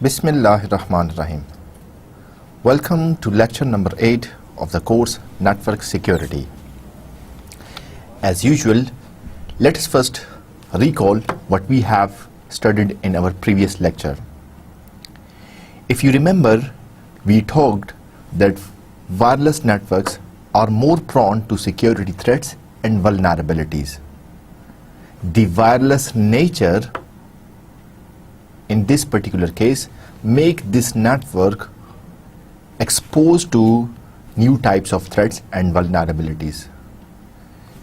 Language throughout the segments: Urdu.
Bismillahirrahmanirrahim. Welcome to lecture number 8 of the course Network Security. As usual, let us first recall what we have studied in our previous lecture. If you remember, we talked that wireless networks are more prone to security threats and vulnerabilities. The wireless nature in this particular case make this network exposed to new types of threats and vulnerabilities.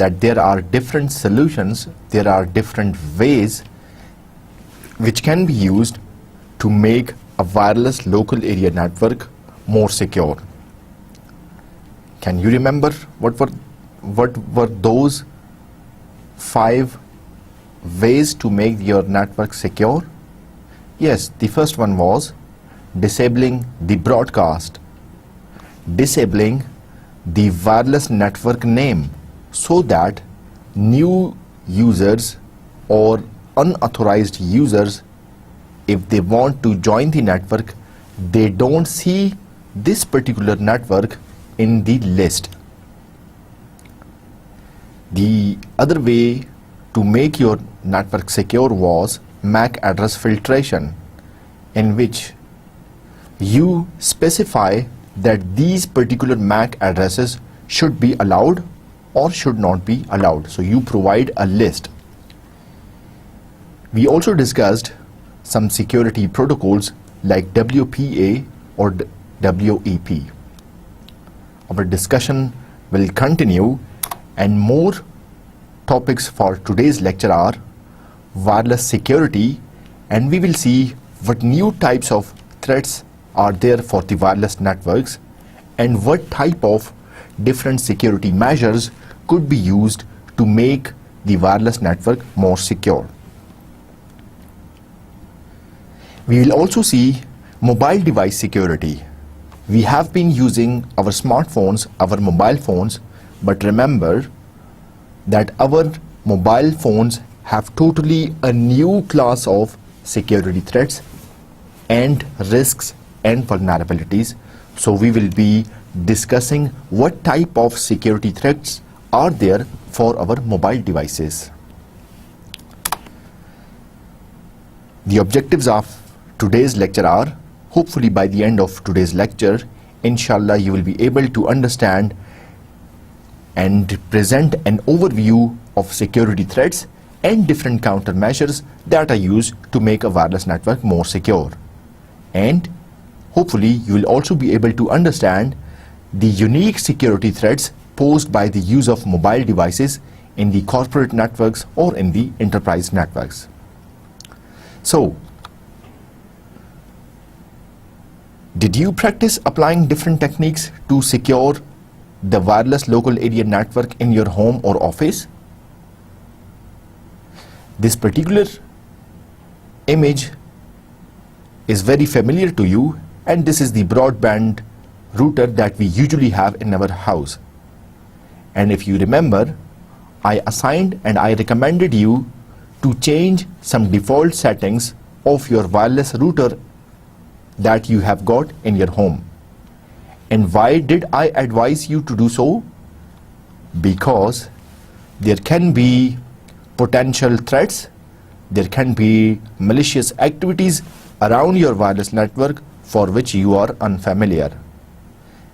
that there are different solutions, there are different ways which can be used to make a wireless local area network more secure. Can you remember what were those 5 ways to make your network secure? Yes, the first one was disabling the broadcast, disabling the wireless network name, so that new users or unauthorized users, if they want to join the network, they don't see this particular network in the list. The other way to make your network secure was MAC address filtration, in which you specify that these particular MAC addresses should be allowed or should not be allowed. So you provide a list. We also discussed some security protocols like WPA or WEP. Our discussion will continue, and more topics for today's lecture are wireless security, and we will see what new types of threats are there for the wireless networks and what type of different security measures could be used to make the wireless network more secure. We will also see mobile device security. We have been using our smartphones, our mobile phones, but remember that our mobile phones have totally a new class of security threats and risks and vulnerabilities. So we will be discussing what type of security threats are there for our mobile devices. The objectives of today's lecture are, hopefully by the end of today's lecture, inshallah you will be able to understand and present an overview of security threats and different countermeasures that are used to make a wireless network more secure. And hopefully you will also be able to understand the unique security threats posed by the use of mobile devices in the corporate networks or in the enterprise networks. So, did you practice applying different techniques to secure the wireless local area network in your home or office? This particular image is very familiar to you, and this is the broadband router that we usually have in our house. And if you remember, I assigned and I recommended you to change some default settings of your wireless router that you have got in your home. And why did I advise you to do so? Because there can be potential threats, there can be malicious activities around your wireless network for which you are unfamiliar.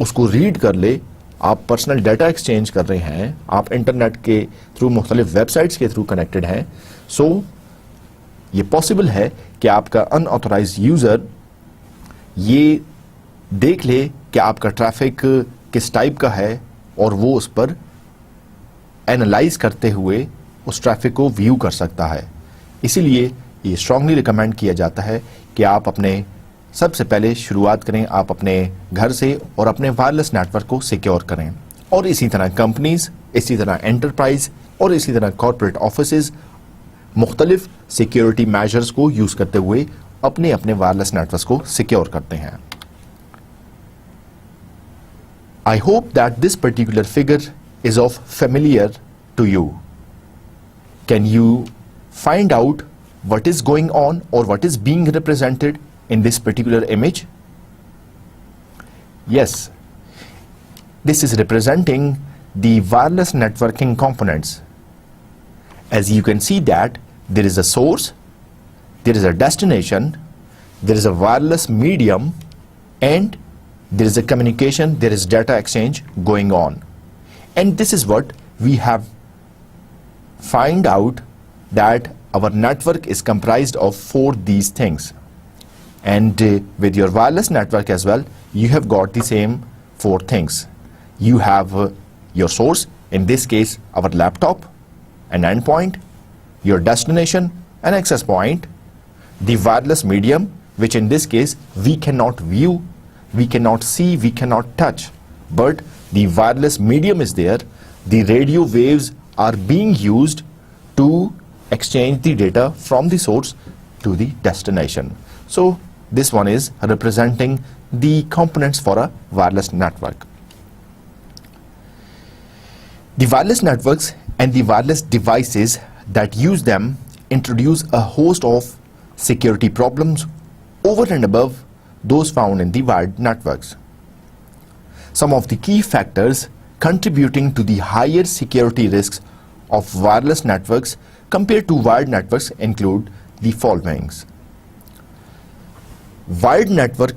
اس کو ریڈ کر لے. آپ پرسنل ڈیٹا ایکسچینج کر رہے ہیں, آپ انٹرنیٹ کے تھرو مختلف ویب سائٹس کے تھرو کنیکٹڈ ہیں. سو یہ پاسبل ہے کہ آپ کا ان آتھورائزڈ یوزر یہ دیکھ لے کہ آپ کا ٹریفک کس ٹائپ کا ہے اور وہ اس پر اینالائز کرتے ہوئے اس ٹریفک کو ویو کر سکتا ہے. اسی لیے یہ اسٹرانگلی ریکمینڈ کیا جاتا ہے کہ آپ اپنے سب سے پہلے شروعات کریں, آپ اپنے گھر سے اور اپنے وائرلیس نیٹ ورک کو سیکیور کریں. اور اسی طرح کمپنیز, اسی طرح انٹرپرائز اور اسی طرح کارپوریٹ آفیسز مختلف سیکیورٹی میجرز کو یوز کرتے ہوئے اپنے اپنے وائرلیس نیٹ ورک کو سیکیور کرتے ہیں. I hope that this particular figure is of familiar to you. Can you find out what is going on or what is being represented in this particular image? Yes, this is representing the wireless networking components. As you can see that there is a source, there is a destination, there is a wireless medium, and there is a communication, there is data exchange going on. And this is what we have find out, that our network is comprised of 4 these things. And with your wireless network as well, you have got the same 4 things. You have your source, in this case our laptop, an endpoint, your destination, an access point, the wireless medium, which in this case we cannot view, we cannot see, we cannot touch, but the wireless medium is there. The radio waves are being used to exchange the data from the source to the destination. So this one is representing the components for a wireless network. The wireless networks and the wireless devices that use them introduce a host of security problems over and above those found in the wired networks. Some of the key factors contributing to the higher security risks of wireless networks compared to wired networks include the following. Wired network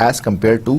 as compared to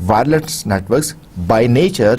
Wireless networks by nature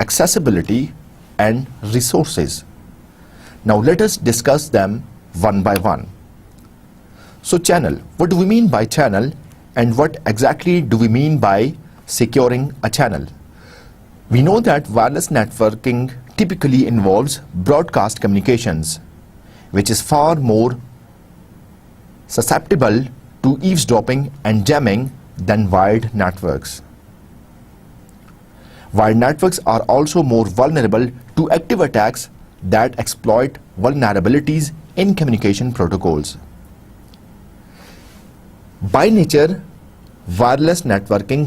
accessibility, and resources. Now let us discuss them one by one. So channel, what do we mean by channel, and what exactly do we mean by securing a channel? We know that wireless networking typically involves broadcast communications, which is far more susceptible to eavesdropping and jamming than wired networks. Wired networks are also more vulnerable to active attacks that exploit vulnerabilities in communication protocols. By nature, wireless networking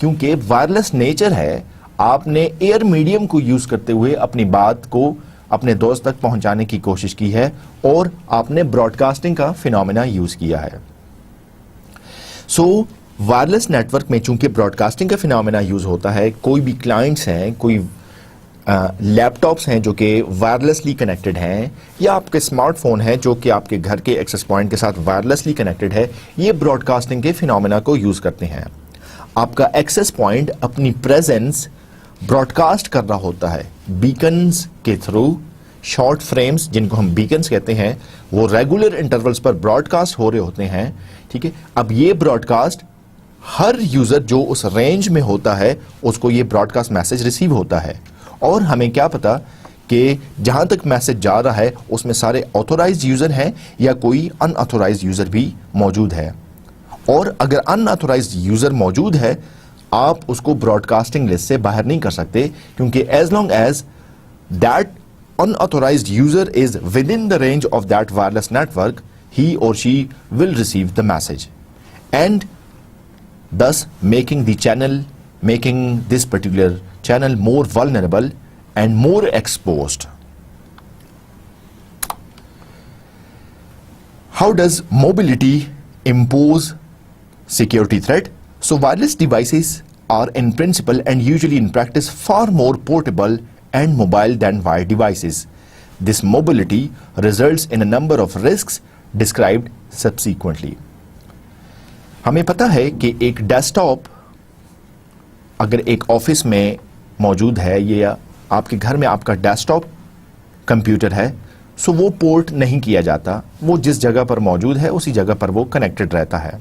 کیونکہ وائرلیس نیچر ہے. آپ نے ایئر میڈیم کو یوز کرتے ہوئے اپنی بات کو اپنے دوست تک پہنچانے کی کوشش کی ہے اور آپ نے براڈ کاسٹنگ کا فینومینا یوز کیا ہے. سو وائرلیس نیٹ ورک میں چونکہ براڈ کاسٹنگ کا فینومینا یوز ہوتا ہے, کوئی بھی کلائنٹس ہیں, کوئی لیپ ٹاپس ہیں جو کہ وائرلیسلی کنیکٹڈ ہیں, یا آپ کے اسمارٹ فون ہیں جو کہ آپ کے گھر کے ایکسیس پوائنٹ کے ساتھ وائرلیسلی کنیکٹڈ ہے, یہ براڈ کاسٹنگ کے فینومینا کو یوز کرتے ہیں. آپ کا ایکسیس پوائنٹ اپنی پریزنس براڈ کاسٹ کر رہا ہوتا ہے بیکنز کے تھرو. شارٹ فریمز جن کو ہم بیکنز کہتے ہیں وہ ریگولر انٹرولز پر براڈ کاسٹ ہو رہے ہوتے ہیں. ٹھیک ہے, اب یہ براڈ کاسٹ ہر یوزر جو اس رینج میں ہوتا ہے اس کو یہ براڈ کاسٹ میسج ریسیو ہوتا ہے. اور ہمیں کیا پتا کہ جہاں تک میسج جا رہا ہے اس میں سارے آتھورائزڈ یوزر ہیں یا کوئی ان آتھورائزڈ یوزر بھی موجود ہے. اور اگر ان آتھورائزڈ یوزر موجود ہے آپ اس کو براڈ کاسٹنگ لسٹ سے باہر نہیں کر سکتے, کیونکہ as long as that unauthorized user is within the range of that wireless network, he or she will receive the message, and thus making this particular channel more vulnerable and more exposed. How does mobility impose security threat? So wireless devices are in principle and usually in practice far more portable and mobile than wired devices. This mobility results in a number of risks described subsequently. ہمیں پتہ ہے کہ ایک ڈیسک ٹاپ اگر ایک آفس میں موجود ہے یا آپ کے گھر میں آپ کا ڈیسک ٹاپ کمپیوٹر ہے, سو وہ پورٹ نہیں کیا جاتا, وہ جس جگہ پر موجود ہے اسی جگہ پر وہ کنیکٹڈ رہتا ہے.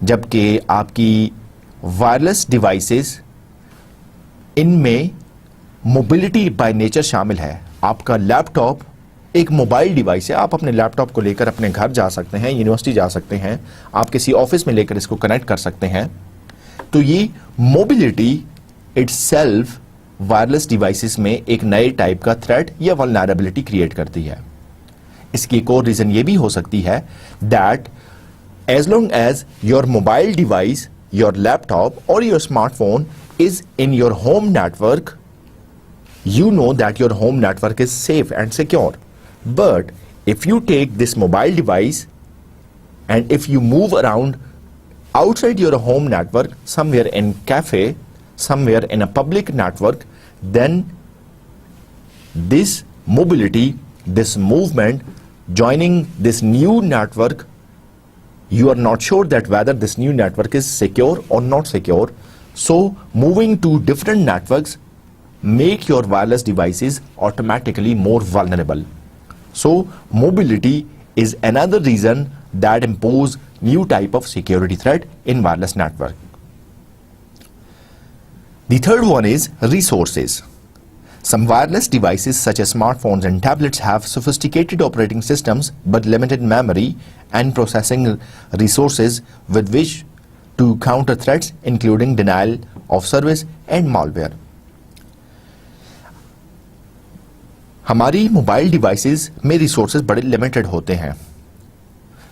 جبکہ آپ کی وائرلیس ڈیوائسز ان میں موبلٹی بائی نیچر شامل ہے. آپ کا لیپ ٹاپ ایک موبائل ڈیوائس ہے, آپ اپنے لیپ ٹاپ کو لے کر اپنے گھر جا سکتے ہیں, یونیورسٹی جا سکتے ہیں, آپ کسی آفس میں لے کر اس کو کنیکٹ کر سکتے ہیں. تو یہ mobility itself wireless devices میں ایک نئے ٹائپ کا تھریٹ یا ولنریبلٹی کریٹ کرتی ہے. اس کی ایک اور ریزن یہ بھی ہو سکتی ہے that as long as your mobile device, your laptop or your smartphone is in your home network, you know that your home network is safe and secure. But if you take this mobile device and if you move around outside your home network, somewhere in cafe, somewhere in a public network, then this mobility, this movement, joining this new network, you are not sure that whether this new network is secure or not secure. So moving to different networks make your wireless devices automatically more vulnerable. So mobility is another reason that impose new type of security threat in wireless network. The third one is resources. Some wireless devices such as smartphones and tablets have sophisticated operating systems but limited memory and processing resources with which to counter threats including denial of service and malware. ہماری موبائل ڈیوائسز میں ریسورسز بڑے لمیٹڈ ہوتے ہیں.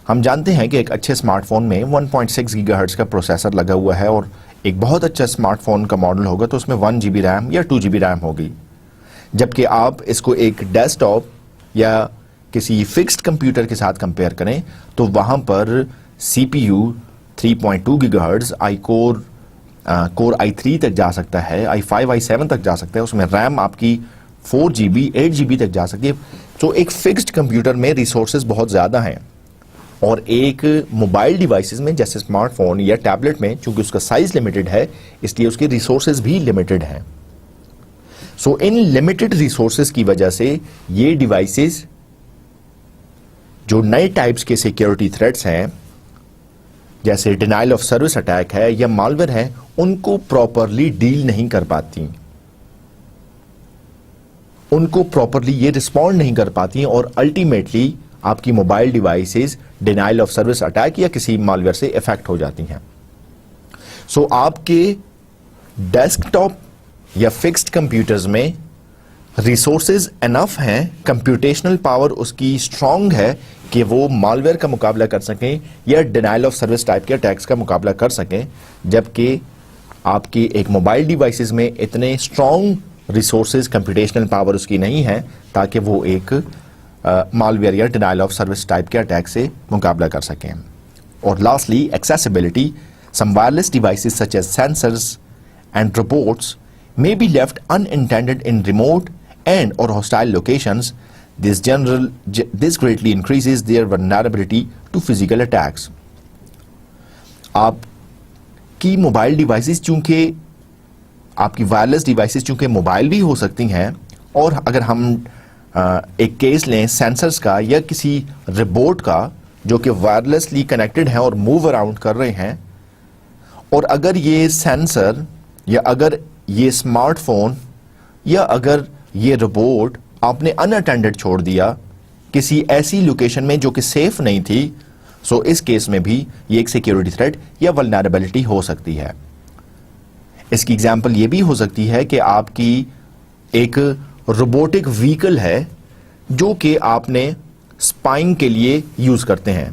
ہم جانتے ہیں کہ ایک اچھے اسمارٹ فون میں 1.6 گیگا ہرٹز کا پروسیسر لگا ہوا ہے, اور ایک بہت اچھا اسمارٹ فون کا ماڈل ہوگا تو اس میں 1 GB ریم یا 2 GB ریم ہوگی. جبکہ آپ اس کو ایک ڈیسک ٹاپ یا کسی فکسڈ کمپیوٹر کے ساتھ کمپیئر کریں تو وہاں پر سی پی یو 3.2 گیگا ہرٹز, کور i3 تک جا سکتا ہے, i5 i7 تک جا سکتا ہے, اس میں ریم آپ کی 4 GB 8 GB تک جا سکتی ہے. تو ایک فکسڈ کمپیوٹر میں ریسورسز بہت زیادہ ہیں, اور ایک موبائل ڈیوائسز میں جیسے اسمارٹ فون یا ٹیبلٹ میں چونکہ اس کا سائز لمیٹڈ ہے اس لیے اس کے ریسورسز بھی لمیٹڈ ہیں. سو ان لمیٹڈ ریسورسز کی وجہ سے یہ ڈیوائسز جو نئے ٹائپس کے سیکیورٹی تھریٹس ہیں جیسے ڈینائل آف سروس اٹیک ہے یا مالویئر ہے ان کو پراپرلی ڈیل نہیں کر پاتی, ان کو پراپرلی یہ رسپونڈ نہیں کر پاتی اور الٹیمیٹلی آپ کی mobile devices denial of service attack یا کسی مالویئر سے افیکٹ ہو جاتی ہیں. سو آپ کے ڈیسک ٹاپ یا فکسڈ کمپیوٹرز میں ریسورسز انف ہیں, کمپیوٹیشنل پاور اس کی اسٹرانگ ہے کہ وہ مالویئر کا مقابلہ کر سکیں یا ڈینائل آف سروس ٹائپ کے اٹیکس کا مقابلہ کر سکیں, جبکہ آپ کی ایک موبائل ڈیوائسز میں اتنے اسٹرانگ ریسورسز کمپیوٹیشنل پاور اس کی نہیں ہے تاکہ وہ ایک مالویئر یا ڈینائل آف سروس ٹائپ کے اٹیک سے مقابلہ کر سکیں. اور lastly accessibility. Some wireless devices such as censors and robots may be left unintended in remote and or hostile locations. This greatly increases their vulnerability to physical attacks. آپ کی موبائل ڈیوائسز چونکہ آپ کی وائرلیس ڈیوائسز چونکہ موبائل بھی ہو سکتی ہیں, اور اگر ہم ایک کیس لیں سینسرز کا یا کسی روبوٹ کا جو کہ وائرلیسلی کنیکٹڈ ہیں اور موو اراؤنڈ کر رہے ہیں, اور اگر یہ سینسر یا اگر یہ اسمارٹ فون یا اگر یہ روبوٹ آپ نے ان اٹینڈڈ چھوڑ دیا کسی ایسی لوکیشن میں جو کہ سیف نہیں تھی, سو اس کیس میں بھی یہ ایک سیکیورٹی تھریٹ یا ولنریبلٹی ہو سکتی ہے. اس کی ایگزامپل یہ بھی ہو سکتی ہے کہ آپ کی ایک روبوٹک وہیکل ہے جو کہ آپ نے اسپائنگ کے لیے یوز کرتے ہیں.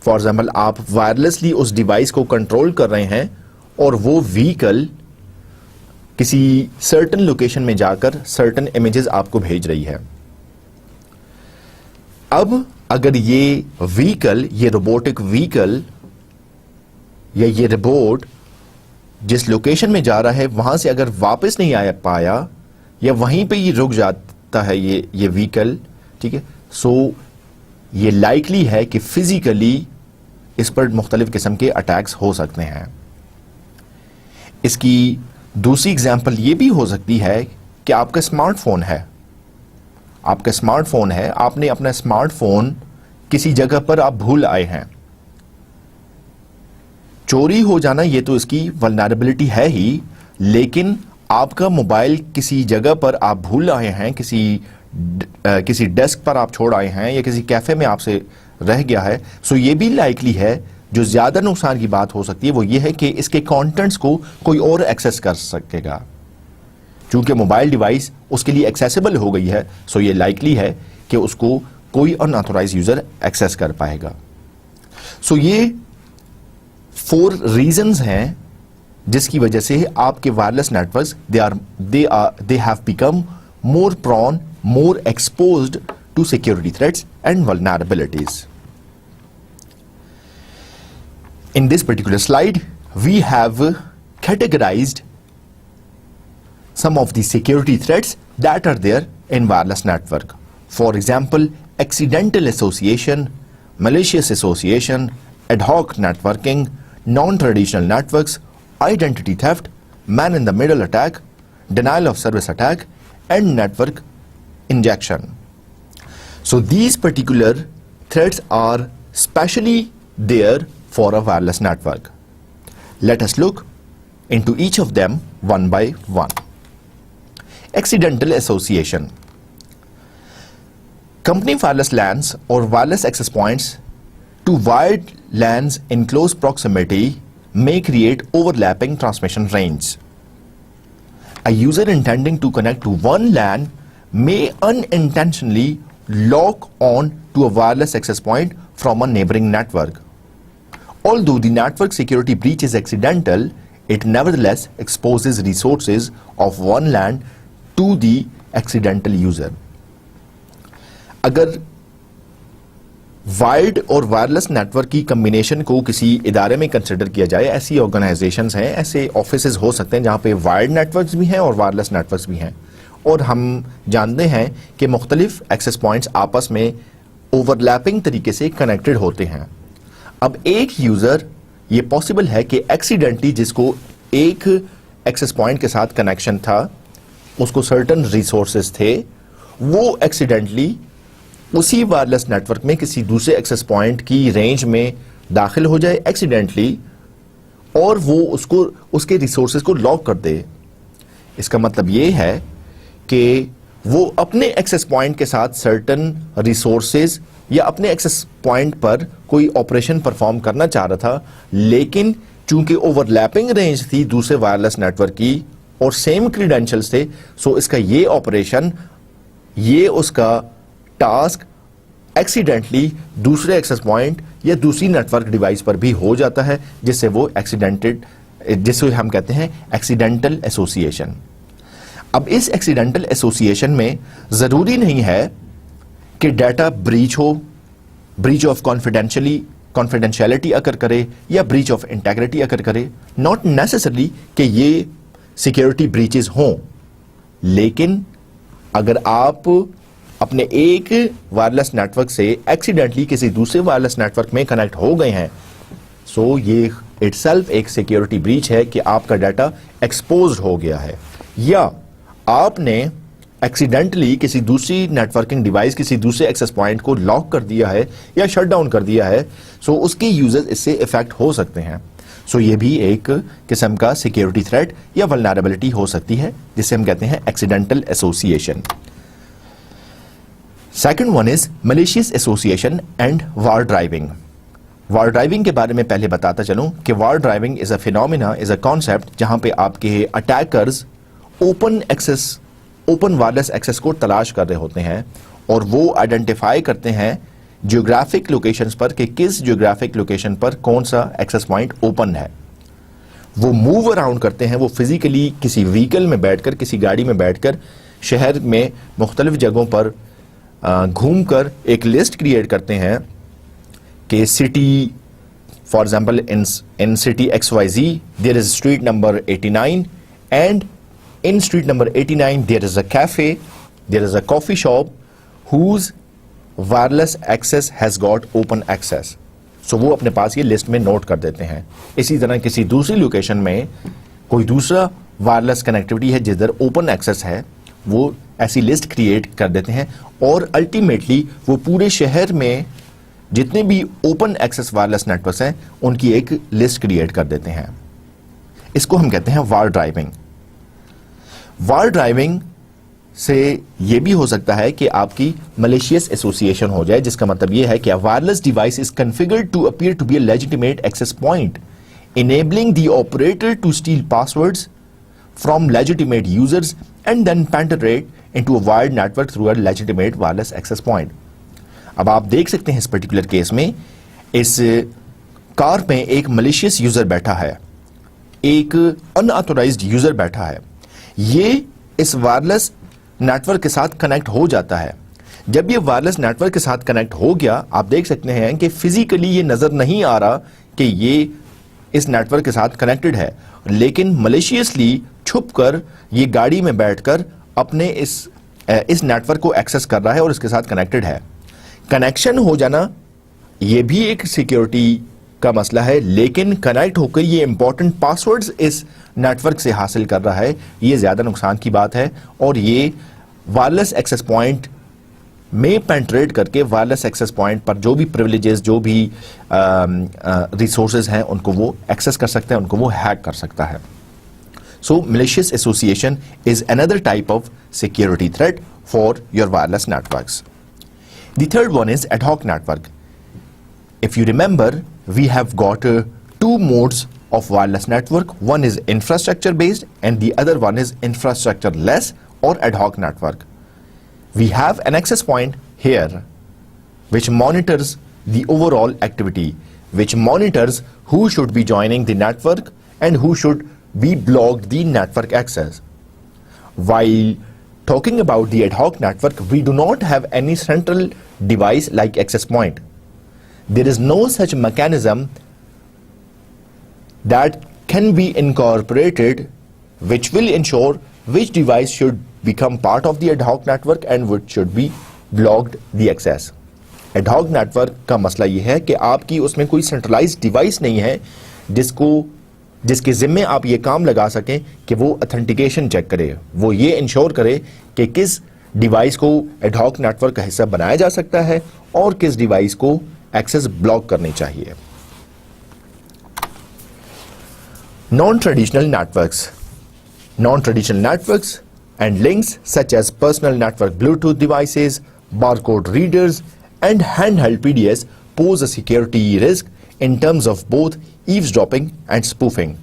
فار ایگزامپل آپ وائرلیسلی اس ڈیوائس کو کنٹرول کر رہے ہیں اور وہ وہیکل کسی سرٹن لوکیشن میں جا کر سرٹن امیجز آپ کو بھیج رہی ہے. اب اگر یہ وہیکل, یہ روبوٹک وہیکل یا یہ روبوٹ جس لوکیشن میں جا رہا ہے وہاں سے اگر واپس نہیں آیا پایا یا وہیں پہ یہ رک جاتا ہے یہ وہیکل, ٹھیک ہے, سو یہ لائکلی ہے کہ فزیکلی اس پر مختلف قسم کے اٹیکس ہو سکتے ہیں. اس کی دوسری اگزامپل یہ بھی ہو سکتی ہے کہ آپ کا اسمارٹ فون ہے, آپ نے اپنا اسمارٹ فون کسی جگہ پر آپ بھول آئے ہیں. چوری ہو جانا یہ تو اس کی ولنریبلٹی ہے ہی, لیکن آپ کا موبائل کسی جگہ پر آپ بھول آئے ہیں, کسی ڈیسک پر آپ چھوڑ آئے ہیں یا کسی کیفے میں آپ سے رہ گیا ہے, سو یہ بھی لائکلی ہے. جو زیادہ نقصان کی بات ہو سکتی ہے وہ یہ ہے کہ اس کے کانٹینٹس کو کوئی اور ایکسیس کر سکے گا. چونکہ موبائل ڈیوائس اس کے لیے ایکسیسیبل ہو گئی ہے, سو یہ لائکلی ہے کہ اس کو کوئی ان آتھورائز یوزر ایکسیس کر پائے گا. سو یہ 4 ریزنز ہیں جس کی وجہ سے آپ کے wireless networks they have become more prone, more exposed to security threats and vulnerabilities. In this particular slide, we have categorized some of the security threats that are there in wireless network. For example, accidental association, malicious association, ad hoc networking, non-traditional networks, identity theft, man-in-the-middle attack, denial of service attack, and network injection. So these particular threats are specially there for a wireless network. Let us look into each of them one by one. Accidental association. Company wireless LANs or wireless access points to wired LANs in close proximity may create overlapping transmission range. A user intending to connect to one LAN may unintentionally lock on to a wireless access point from a neighboring network. Although the network security breach is accidental, it nevertheless exposes resources of one LAN to the accidental user. اگر وائرڈ اور وائرلیس نیٹورک کی کمبینیشن کو کسی ادارے میں کنسیڈر کیا جائے, ایسی آرگنائزیشنز ہیں, ایسے آفیسز ہو سکتے ہیں جہاں پہ وائرڈ نیٹورکس بھی ہیں اور وائرلیس نیٹورکس بھی ہیں, اور ہم جانتے ہیں کہ مختلف ایکسیس پوائنٹس آپس میں اوور لیپنگ طریقے سے کنیکٹڈ ہوتے ہیں. اب ایک یوزر, یہ پاسبل ہے کہ ایکسیڈنٹلی جس کو ایک ایکسیس پوائنٹ کے ساتھ کنیکشن تھا, اس کو سرٹن ریسورسز تھے, وہ ایکسیڈنٹلی اسی وائرلیس نیٹورک میں کسی دوسرے ایکسیس پوائنٹ کی رینج میں داخل ہو جائے ایکسیڈنٹلی, اور وہ اس کے ریسورسز کو لاک کر دے. اس کا مطلب یہ ہے کہ وہ اپنے ایکسیس پوائنٹ کے ساتھ سرٹن ریسورسز یا اپنے ایکسیس پوائنٹ پر کوئی آپریشن پرفارم کرنا چاہ رہا تھا, لیکن چونکہ اوور لیپنگ رینج تھی دوسرے وائرلیس نیٹورک کی اور سیم کریڈینشلز تھے, سو اس کا یہ آپریشن, یہ اس کا ٹاسک ایکسیڈنٹلی دوسرے ایکسیس پوائنٹ یا دوسری نیٹورک ڈیوائس پر بھی ہو جاتا ہے, جس سے وہ جسے ہم کہتے ہیں ایکسیڈنٹل ایسوسیشن. اب اس ایکسیڈنٹل ایسوسیشن میں ضروری نہیں ہے کہ ڈیٹا بریچ ہو, بریچ آف کانفیڈینشیلٹی اکر کرے یا بریچ آف انٹیگریٹی اکر کرے, ناٹ نیسسرلی کہ یہ سیکیورٹی بریچز ہوں, لیکن اگر آپ اپنے ایک وائرلیس نیٹ ورک سے ایکسیڈنٹلی کسی دوسرے وائرلیس نیٹ ورک میں کنیکٹ ہو گئے ہیں, سو یہ اٹ سیلف ایک سیکیورٹی بریچ ہے کہ آپ کا ڈیٹا ایکسپوزڈ ہو گیا ہے, یا آپ نے ایکسیڈنٹلی کسی دوسری نیٹ ورکنگ ڈیوائس, کسی دوسرے ایکسس پوائنٹ کو لاک کر دیا ہے یا شٹ ڈاؤن کر دیا ہے, سو اس کے یوزرز اس سے افیکٹ ہو سکتے ہیں. سو یہ بھی ایک قسم کا سیکیورٹی تھریٹ یا ولنریبلٹی ہو سکتی ہے, جسے ہم کہتے ہیں accidental association. Second one is malicious association and war driving. War driving کے بارے میں پہلے بتاتا چلوں کہ war driving is a phenomena, is a concept جہاں پہ آپ کے اٹیکرز اوپن وائرلیس ایکسس کو تلاش کر رہے ہوتے ہیں, اور وہ آئیڈینٹیفائی کرتے ہیں جیوگرافک لوکیشنز پر کہ کس جیوگرافک لوکیشن پر کون سا ایکسس پوائنٹ اوپن ہے. وہ موو اراؤنڈ کرتے ہیں, وہ فزیکلی کسی وہیکل میں بیٹھ کر, کسی گاڑی میں بیٹھ کر شہر میں مختلف جگہوں پر گھوم کر ایک لسٹ کریٹ کرتے ہیں کہ city, for example in city XYZ there is street number 89 and in street number 89 there is a cafe, there is a coffee shop whose wireless access has got open access. So وہ اپنے پاس یہ لسٹ میں نوٹ کر دیتے ہیں. اسی طرح کسی دوسری لوکیشن میں کوئی دوسرا وائرلیس کنیکٹیوٹی ہے جدھر اوپن ایکسس ہے, وہ ایسی لسٹ کریٹ کر دیتے ہیں, اور الٹیمیٹلی وہ پورے شہر میں جتنے بھی اوپن ایکسس وائرلیس نیٹورکس ہیں ان کی ایک لسٹ کریٹ کر دیتے ہیں. اس کو ہم کہتے ہیں وار ڈرائیونگ. وار ڈرائیونگ سے یہ بھی ہو سکتا ہے کہ آپ کی ملیشیس ایسوسیشن ہو جائے, جس کا مطلب یہ ہے کہ wireless device is configured to appear to be a legitimate access point, enabling the operator to steal passwords from legitimate users and then penetrate into a wired network through a legitimate wireless access point. اب آپ دیکھ سکتے ہیں اس پرٹیکولر کیس میں اس کار میں ایک ملیشیس یوزر بیٹھا ہے, ایک ان آتھورائزڈ یوزر بیٹھا ہے. یہ اس وائرلیس نیٹ ورک کے ساتھ کنیکٹ ہو جاتا ہے. جب یہ وائرلیس نیٹ ورک کے ساتھ کنیکٹ ہو گیا, آپ دیکھ سکتے ہیں کہ فزیکلی یہ نظر نہیں آ رہا کہ یہ اس نیٹ ورک کے ساتھ کنیکٹڈ ہے, لیکن ملیشیسلی چھپ کر یہ گاڑی میں بیٹھ کر اپنے اس نیٹ ورک کو ایکسس کر رہا ہے اور اس کے ساتھ کنیکٹڈ ہے. کنیکشن ہو جانا یہ بھی ایک سیکیورٹی کا مسئلہ ہے, لیکن کنیکٹ ہو کر یہ امپورٹنٹ پاسورڈز اس نیٹ ورک سے حاصل کر رہا ہے, یہ زیادہ نقصان کی بات ہے. اور یہ وائرلیس ایکسس پوائنٹ میں پینٹریٹ کر کے وائرلیس ایکسس پوائنٹ پر جو بھی پریولیجز, جو بھی ریسورسز ہیں ان کو وہ ایکسس کر سکتا ہے, ان کو وہ ہیک کر سکتا ہے. So malicious association is another type of security threat for your wireless networks. The third one is ad hoc network. If you remember, we have got two modes of wireless network. One is infrastructure based and the other one is infrastructure less or ad hoc network. We have an access point here which monitors the overall activity, which monitors who should be joining the network and who should be blocked the network access. While talking about the ad hoc network, we do not have any central device like access point. There is no such mechanism that can be incorporated which will ensure which device should become part of the ad hoc network and which should be blocked the access. Ad hoc network کا مسئلہ یہ ہے کہ آپ کی اس میں کوئی سینٹرلائزڈ ڈیوائس نہیں ہے جس کے ذمے آپ یہ کام لگا سکیں کہ وہ اتھینٹیکیشن چیک کرے, وہ یہ انشور کرے کہ کس ڈیوائس کو ایڈ ہاک نیٹورک کا حصہ بنایا جا سکتا ہے اور کس ڈیوائس کو ایکسس بلاک کرنی چاہیے. Naan traditional networks and links such as personal network Bluetooth devices, barcode readers and hand held PDS pose a security risk in terms of both eavesdropping and spoofing.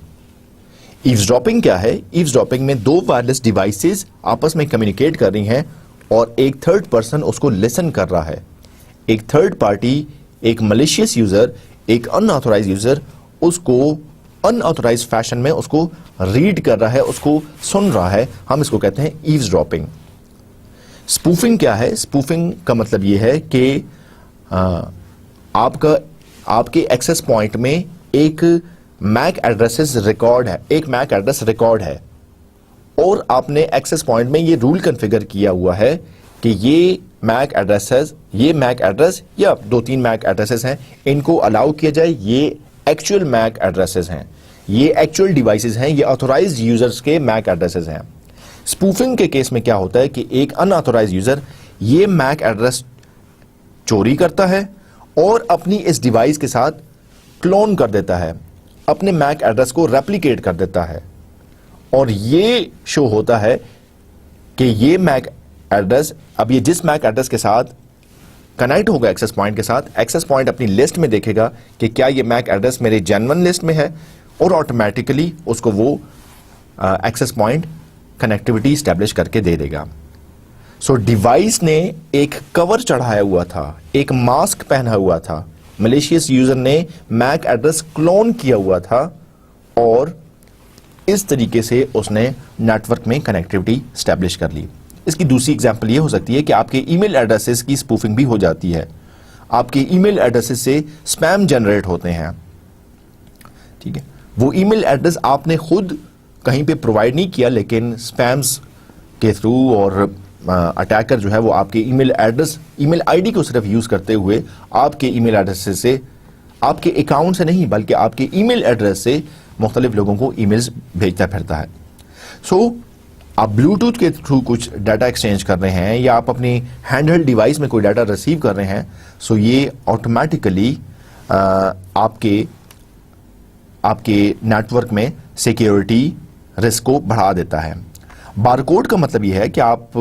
ایوزڈراپنگ کیا ہے؟ ایوزڈراپنگ میں دو وائرلیس ڈیوائسز آپس میں کمیونیکیٹ کر رہی ہیں اور ایک تھرڈ پرسن اس کو لسن کر رہا ہے. ایک تھرڈ پارٹی, ایک ملیشیس یوزر, ایک ان آتھورائز یوزر اس کو ان آتھورائز فیشن میں اس کو ریڈ کر رہا ہے, اس کو سن رہا ہے. ہم اس کو کہتے ہیں ایوز ڈراپنگ. اسپوفنگ کیا ہے؟ اسپوفنگ کا مطلب یہ ہے کہ آپ کے ایکسس پوائنٹ میں ایک میک ایڈریس ریکارڈ ہے, ایک میک ایڈریس ریکارڈ ہے, اور آپ نے ایکسس پوائنٹ میں یہ رول کنفیگر کیا ہوا ہے کہ یہ میک ایڈریس یا 2-3 میک ایڈریسز ہیں, ان کو الاؤ کیا جائے. یہ ایکچوئل میک ایڈریسز ہیں, یہ ایکچوئل ڈیوائسز ہیں, یہ آتھورائزڈ یوزرز کے میک ایڈریسز ہیں. اسپوفنگ کے کیس میں کیا ہوتا ہے کہ ایک ان آتھورائزڈ یوزر یہ میک ایڈریس چوری کرتا ہے اور اپنی اس ڈیوائس کے ساتھ کلون کر دیتا ہے, اپنے میک ایڈریس کو ریپلیکیٹ کر دیتا ہے, اور یہ شو ہوتا ہے کہ یہ میک ایڈریس, اب یہ جس میک ایڈریس کے ساتھ کنیکٹ ہوگا ایکسس پوائنٹ کے ساتھ, ایکسس پوائنٹ اپنی لسٹ میں دیکھے گا کہ کیا یہ میک ایڈریس میرے جینون لسٹ میں ہے, اور آٹومیٹیکلی اس کو وہ ایکسس پوائنٹ کنیکٹیوٹی اسٹیبلش کر کے دے دے گا. سو ڈیوائس نے ایک کور چڑھایا ہوا تھا, ایک ماسک پہنا ہوا تھا, ملیشیس یوزر نے میک ایڈریس کلون کیا ہوا تھا, اور اس طریقے سے اس نے نیٹ ورک میں کنیکٹیوٹی اسٹیبلش کر لی. اس کی دوسری اگزامپل یہ ہو سکتی ہے کہ آپ کے ای میل ایڈریسز کی اسپوفنگ بھی ہو جاتی ہے. آپ کے ای میل ایڈریسز سے اسپیم جنریٹ ہوتے ہیں, ٹھیک ہے. وہ ای میل ایڈریس آپ نے خود کہیں پہ پرووائڈ نہیں کیا, لیکن اسپیمز کے تھرو اور اٹیکر جو ہے وہ آپ کے ای mail address, E mile I D کو صرف یوز کرتے ہوئے آپ کے ای میل ایڈریس سے, آپ کے اکاؤنٹ سے نہیں بلکہ آپ کے ای میل ایڈریس سے مختلف لوگوں کو ای میلز بھیجتا پھرتا ہے. سو آپ بلوٹوتھ کے تھرو کچھ ڈیٹا ایکسچینج کر رہے ہیں, یا آپ اپنی ہینڈ ہیلڈ ڈیوائس میں کوئی ڈیٹا ریسیو کر رہے ہیں, سو یہ آٹومیٹیکلی آپ کے نیٹ ورک میں سیکیورٹی رسک کو بڑھا دیتا ہے. بارکوڈ کا مطلب یہ ہے کہ آپ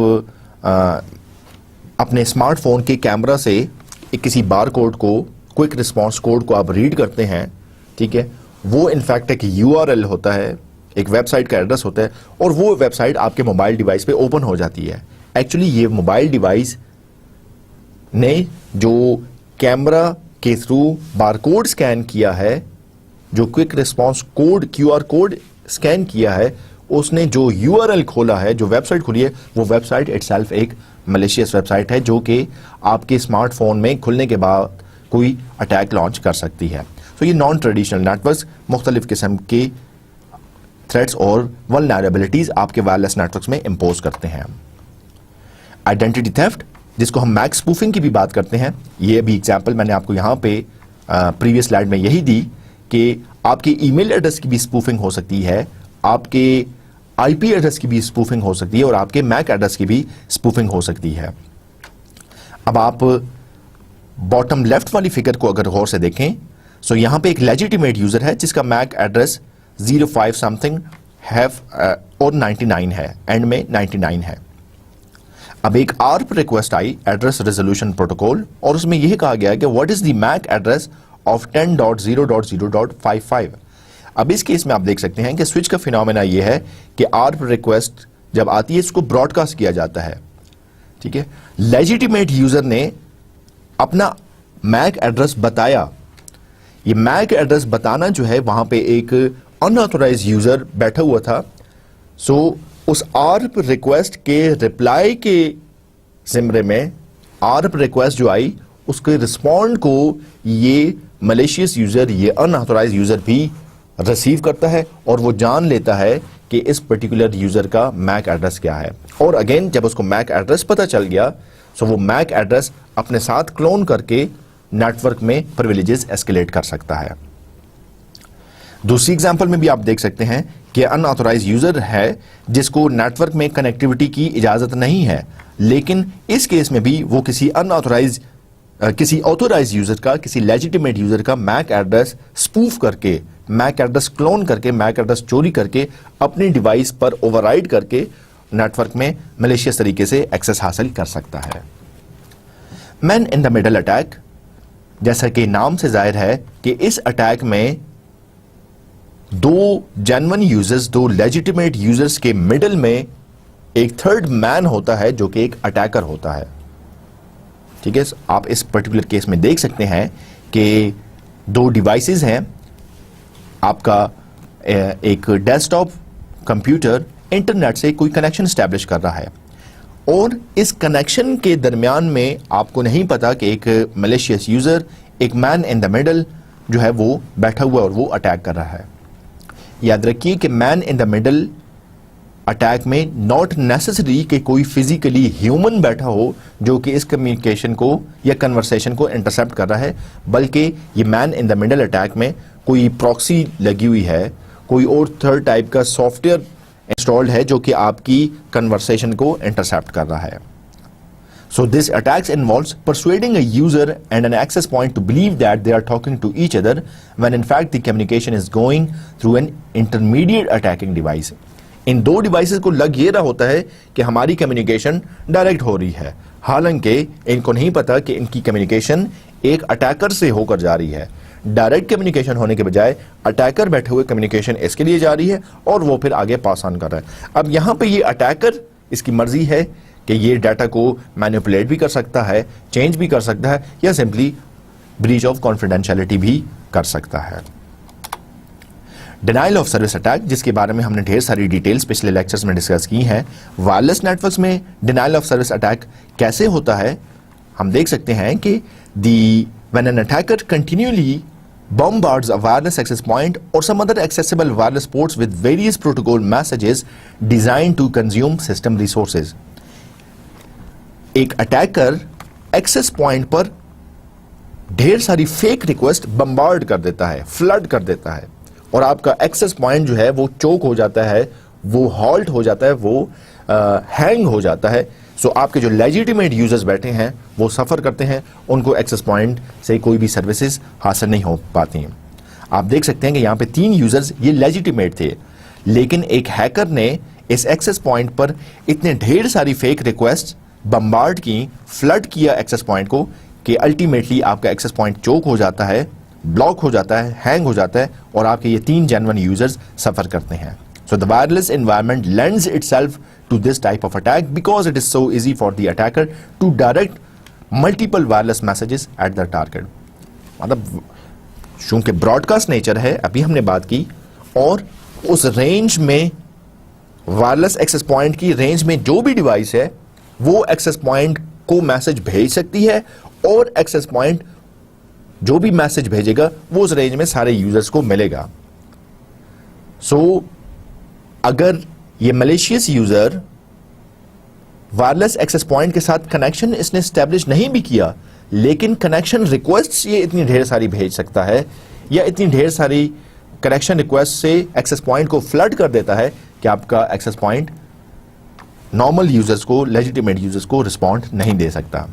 اپنے اسمارٹ فون کے کیمرہ سے کسی بار کوڈ کو, کوئک رسپانس کوڈ کو آپ ریڈ کرتے ہیں, ٹھیک ہے. وہ انفیکٹ ایک URL ہوتا ہے, ایک ویب سائٹ کا ایڈریس ہوتا ہے, اور وہ ویب سائٹ آپ کے موبائل ڈیوائس پہ اوپن ہو جاتی ہے. ایکچولی یہ موبائل ڈیوائس نے جو کیمرہ کے تھرو بار کوڈ اسکین کیا ہے, جو quick response code QR code scan کیا ہے, اس نے جو URL کھولا ہے, جو ویب سائٹ کھولی ہے, وہ ویب سائٹ اٹ سیلف ایک ملیشیس ویب سائٹ ہے جو کہ آپ کے اسمارٹ فون میں کھلنے کے بعد کوئی اٹیک لانچ کر سکتی ہے. سو یہ نان ٹریڈیشنل نیٹ ورکس مختلف قسم کے تھریٹس اور ولنریبلٹیز آپ کے وائرلیس نیٹ ورکس میں امپوز کرتے ہیں. آئیڈینٹی تھیفٹ, جس کو ہم میک اسپوفنگ کی بھی بات کرتے ہیں, یہ بھی ایگزامپل میں نے آپ کو یہاں پہ پریویس سلائیڈ میں یہی دی کہ آپ کے ای میل ایڈریس کی بھی اسپوفنگ ہو سکتی ہے, آپ کے آئی پی ایڈریس کی بھی اسپوفنگ ہو سکتی ہے, اور آپ کے میک ایڈریس کی بھی اسپوفنگ ہو سکتی ہے. اب آپ باٹم لیفٹ والی فگر کو اگر غور سے دیکھیں, سو یہاں پہ ایک لیجیٹیمیٹ یوزر ہے جس کا میک ایڈریس 05 سمتھنگ اور 99 ہے, اینڈ میں 99 ہے. اب ایک ARP ریکویسٹ آئی, ایڈریس ریزولوشن پروٹوکول, اور اس میں یہ کہا گیا کہ what is the MAC address of 10.0.0.55. اب اس کیس میں آپ دیکھ سکتے ہیں کہ سوئچ کا فینومینا یہ ہے کہ ARP ریکویسٹ جب آتی ہے اس کو براڈ کاسٹ کیا جاتا ہے, ٹھیک ہے. لیجیٹیمیٹ یوزر نے اپنا میک ایڈریس بتایا, یہ میک ایڈریس بتانا جو ہے وہاں پہ ایک ان آتھورائز یوزر بیٹھا ہوا تھا. سو اس ARP ریکویسٹ کے ریپلائی کے زمرے میں ARP ریکویسٹ جو آئی اس کے رسپونڈ کو یہ ملیشیس یوزر, یہ ان آتھورائز یوزر بھی ریسیو کرتا ہے, اور وہ جان لیتا ہے کہ اس پرٹیکولر یوزر کا میک ایڈریس کیا ہے. اور اگین جب اس کو میک ایڈریس پتا چل گیا, سو وہ میک ایڈریس اپنے ساتھ کلون کر کے نیٹ ورک میں پرویلیجز ایسکیلیٹ کر سکتا ہے. دوسری ایگزامپل میں بھی آپ دیکھ سکتے ہیں کہ ان آتھورائز یوزر ہے جس کو نیٹ ورک میں کنیکٹیوٹی کی اجازت نہیں ہے, لیکن اس کیس میں بھی وہ کسی آتھورائز یوزر کا, کسی لیجیٹیمیٹ یوزر کا میک ایڈریس اسپوف کر کے, میک ایڈریس کلون کر کے, میک ایڈریس چوری کر کے اپنی ڈیوائس پر اوور رائڈ کر کے نیٹ ورک میں ملیشیس طریقے سے ایکسس حاصل کر سکتا ہے. مین ان دا مڈل اٹیک, جیسا کہ نام سے ظاہر ہے کہ اس اٹیک میں دو جینون یوزرز, دو لیجیٹیمیٹ یوزرز کے مڈل میں ایک تھرڈ مین ہوتا ہے جو کہ ایک اٹیکر ہوتا ہے, ٹھیک ہے. آپ اس پرٹیکولر کیس میں دیکھ سکتے ہیں کہ دو ڈیوائسز ہیں, آپ کا ایک ڈیسک ٹاپ کمپیوٹر انٹرنیٹ سے کوئی کنیکشن اسٹیبلش کر رہا ہے اور اس کنیکشن کے درمیان میں آپ کو نہیں پتا کہ ایک ملیشیس یوزر, ایک مین ان دا میڈل جو ہے وہ بیٹھا ہوا ہے اور وہ اٹیک کر رہا ہے. یاد رکھیے کہ مین ان دا میڈل اٹیک میں ناٹ نیسسری کہ کوئی فزیکلی ہیومن بیٹھا ہو جو کہ اس کمیونیکیشن کو یا کنورسیشن کو انٹرسپٹ کر رہا ہے, بلکہ یہ مین ان دا میڈل اٹیک میں کوئی پراکسی لگی ہوئی ہے, کوئی اور تھرڈ ٹائپ کا سافٹ ویئر انسٹالڈ ہے جو کہ آپ کی کنورسیشن کو انٹرسپٹ کر رہا ہے. So this attacks involves persuading a user and an access point to believe that they are talking to each other when in fact the communication is going through an intermediate attacking device. ان دو ڈیوائسز کو لگ یہ رہا ہوتا ہے کہ ہماری کمیونیکیشن ڈائریکٹ ہو رہی ہے, حالانکہ ان کو نہیں پتا کہ ان کی کمیونیکیشن ایک اٹیکر سے ہو کر جا رہی ہے. ڈائریکٹ کمیونیکیشن ہونے کے بجائے اٹیکر بیٹھے ہوئے کمیونیکیشن اس کے لیے جا رہی ہے اور وہ پھر آگے پاس آن کر رہا ہے. اب یہاں پہ یہ اٹیکر, اس کی مرضی ہے کہ یہ ڈیٹا کو مینیپولیٹ بھی کر سکتا ہے, چینج بھی کر سکتا ہے, یا سمپلی بریچ آف کانفیڈینشیلٹی بھی کر سکتا ہے. ڈینائل آف سروس اٹیک, جس کے بارے میں ہم نے ڈھیر ساری ڈیٹیلز پچھلے لیکچرز میں ڈسکس کی ہیں. وائرلیس نیٹورکس میں ڈینائل آف سروس اٹیک کیسے ہوتا ہے, ہم دیکھ سکتے ہیں کہ when an attacker continually bombards a wireless access point or some other accessible wireless ports with various protocol messages designed to consume system resources. ایک اٹیکر ایکسس پوائنٹ پر ڈھیر ساری فیک ریکویسٹ بمبارڈ کر دیتا ہے, فلڈ کر دیتا ہے, اور آپ کا ایکسس پوائنٹ جو ہے وہ چوک ہو جاتا ہے, وہ ہالٹ ہو جاتا ہے, وہ ہینگ ہو جاتا ہے. سو آپ کے جو لیجیٹیمیٹ یوزرز بیٹھے ہیں وہ سفر کرتے ہیں, ان کو ایکسس پوائنٹ سے کوئی بھی سروسز حاصل نہیں ہو پاتی ہیں. آپ دیکھ سکتے ہیں کہ یہاں پہ 3 یوزرز یہ لیجیٹیمیٹ تھے, لیکن ایک ہیکر نے اس ایکسس پوائنٹ پر اتنے ڈھیر ساری فیک ریکویسٹ بمبارڈ کی, فلڈ کیا ایکسس پوائنٹ کو, کہ الٹیمیٹلی آپ کا ایکسس پوائنٹ چوک ہو جاتا ہے, بلاک ہو جاتا ہے, ہینگ ہو جاتا ہے, اور آپ کے یہ 3 جینون یوزرز سفر کرتے ہیں. So the wireless environment lends itself to this type of attack because it is so easy for the attacker to direct multiple wireless messages at the target. مطلب چونکہ براڈ کاسٹ نیچر ہے, ابھی ہم نے بات کی, اور اس رینج میں وائرلیس ایکسس پوائنٹ کی رینج میں جو بھی ڈیوائس ہے وہ ایکسس پوائنٹ کو میسج بھیج سکتی ہے, اور ایکسس پوائنٹ جو بھی میسج بھیجے گا وہ اس رینج میں سارے یوزرز کو ملے گا. سو اگر یہ malicious user wireless access point کے ساتھ کنیکشن اس نے اسٹیبلش نہیں بھی کیا, لیکن کنیکشن ریکویسٹ یہ اتنی ڈھیر ساری بھیج سکتا ہے, یا اتنی ڈھیر ساری کنیکشن ریکویسٹ سے ایکسس پوائنٹ کو فلڈ کر دیتا ہے کہ آپ کا ایکسس پوائنٹ نارمل یوزرز کو, لیجیٹیمیٹ یوزرز کو رسپونڈ نہیں دے سکتا.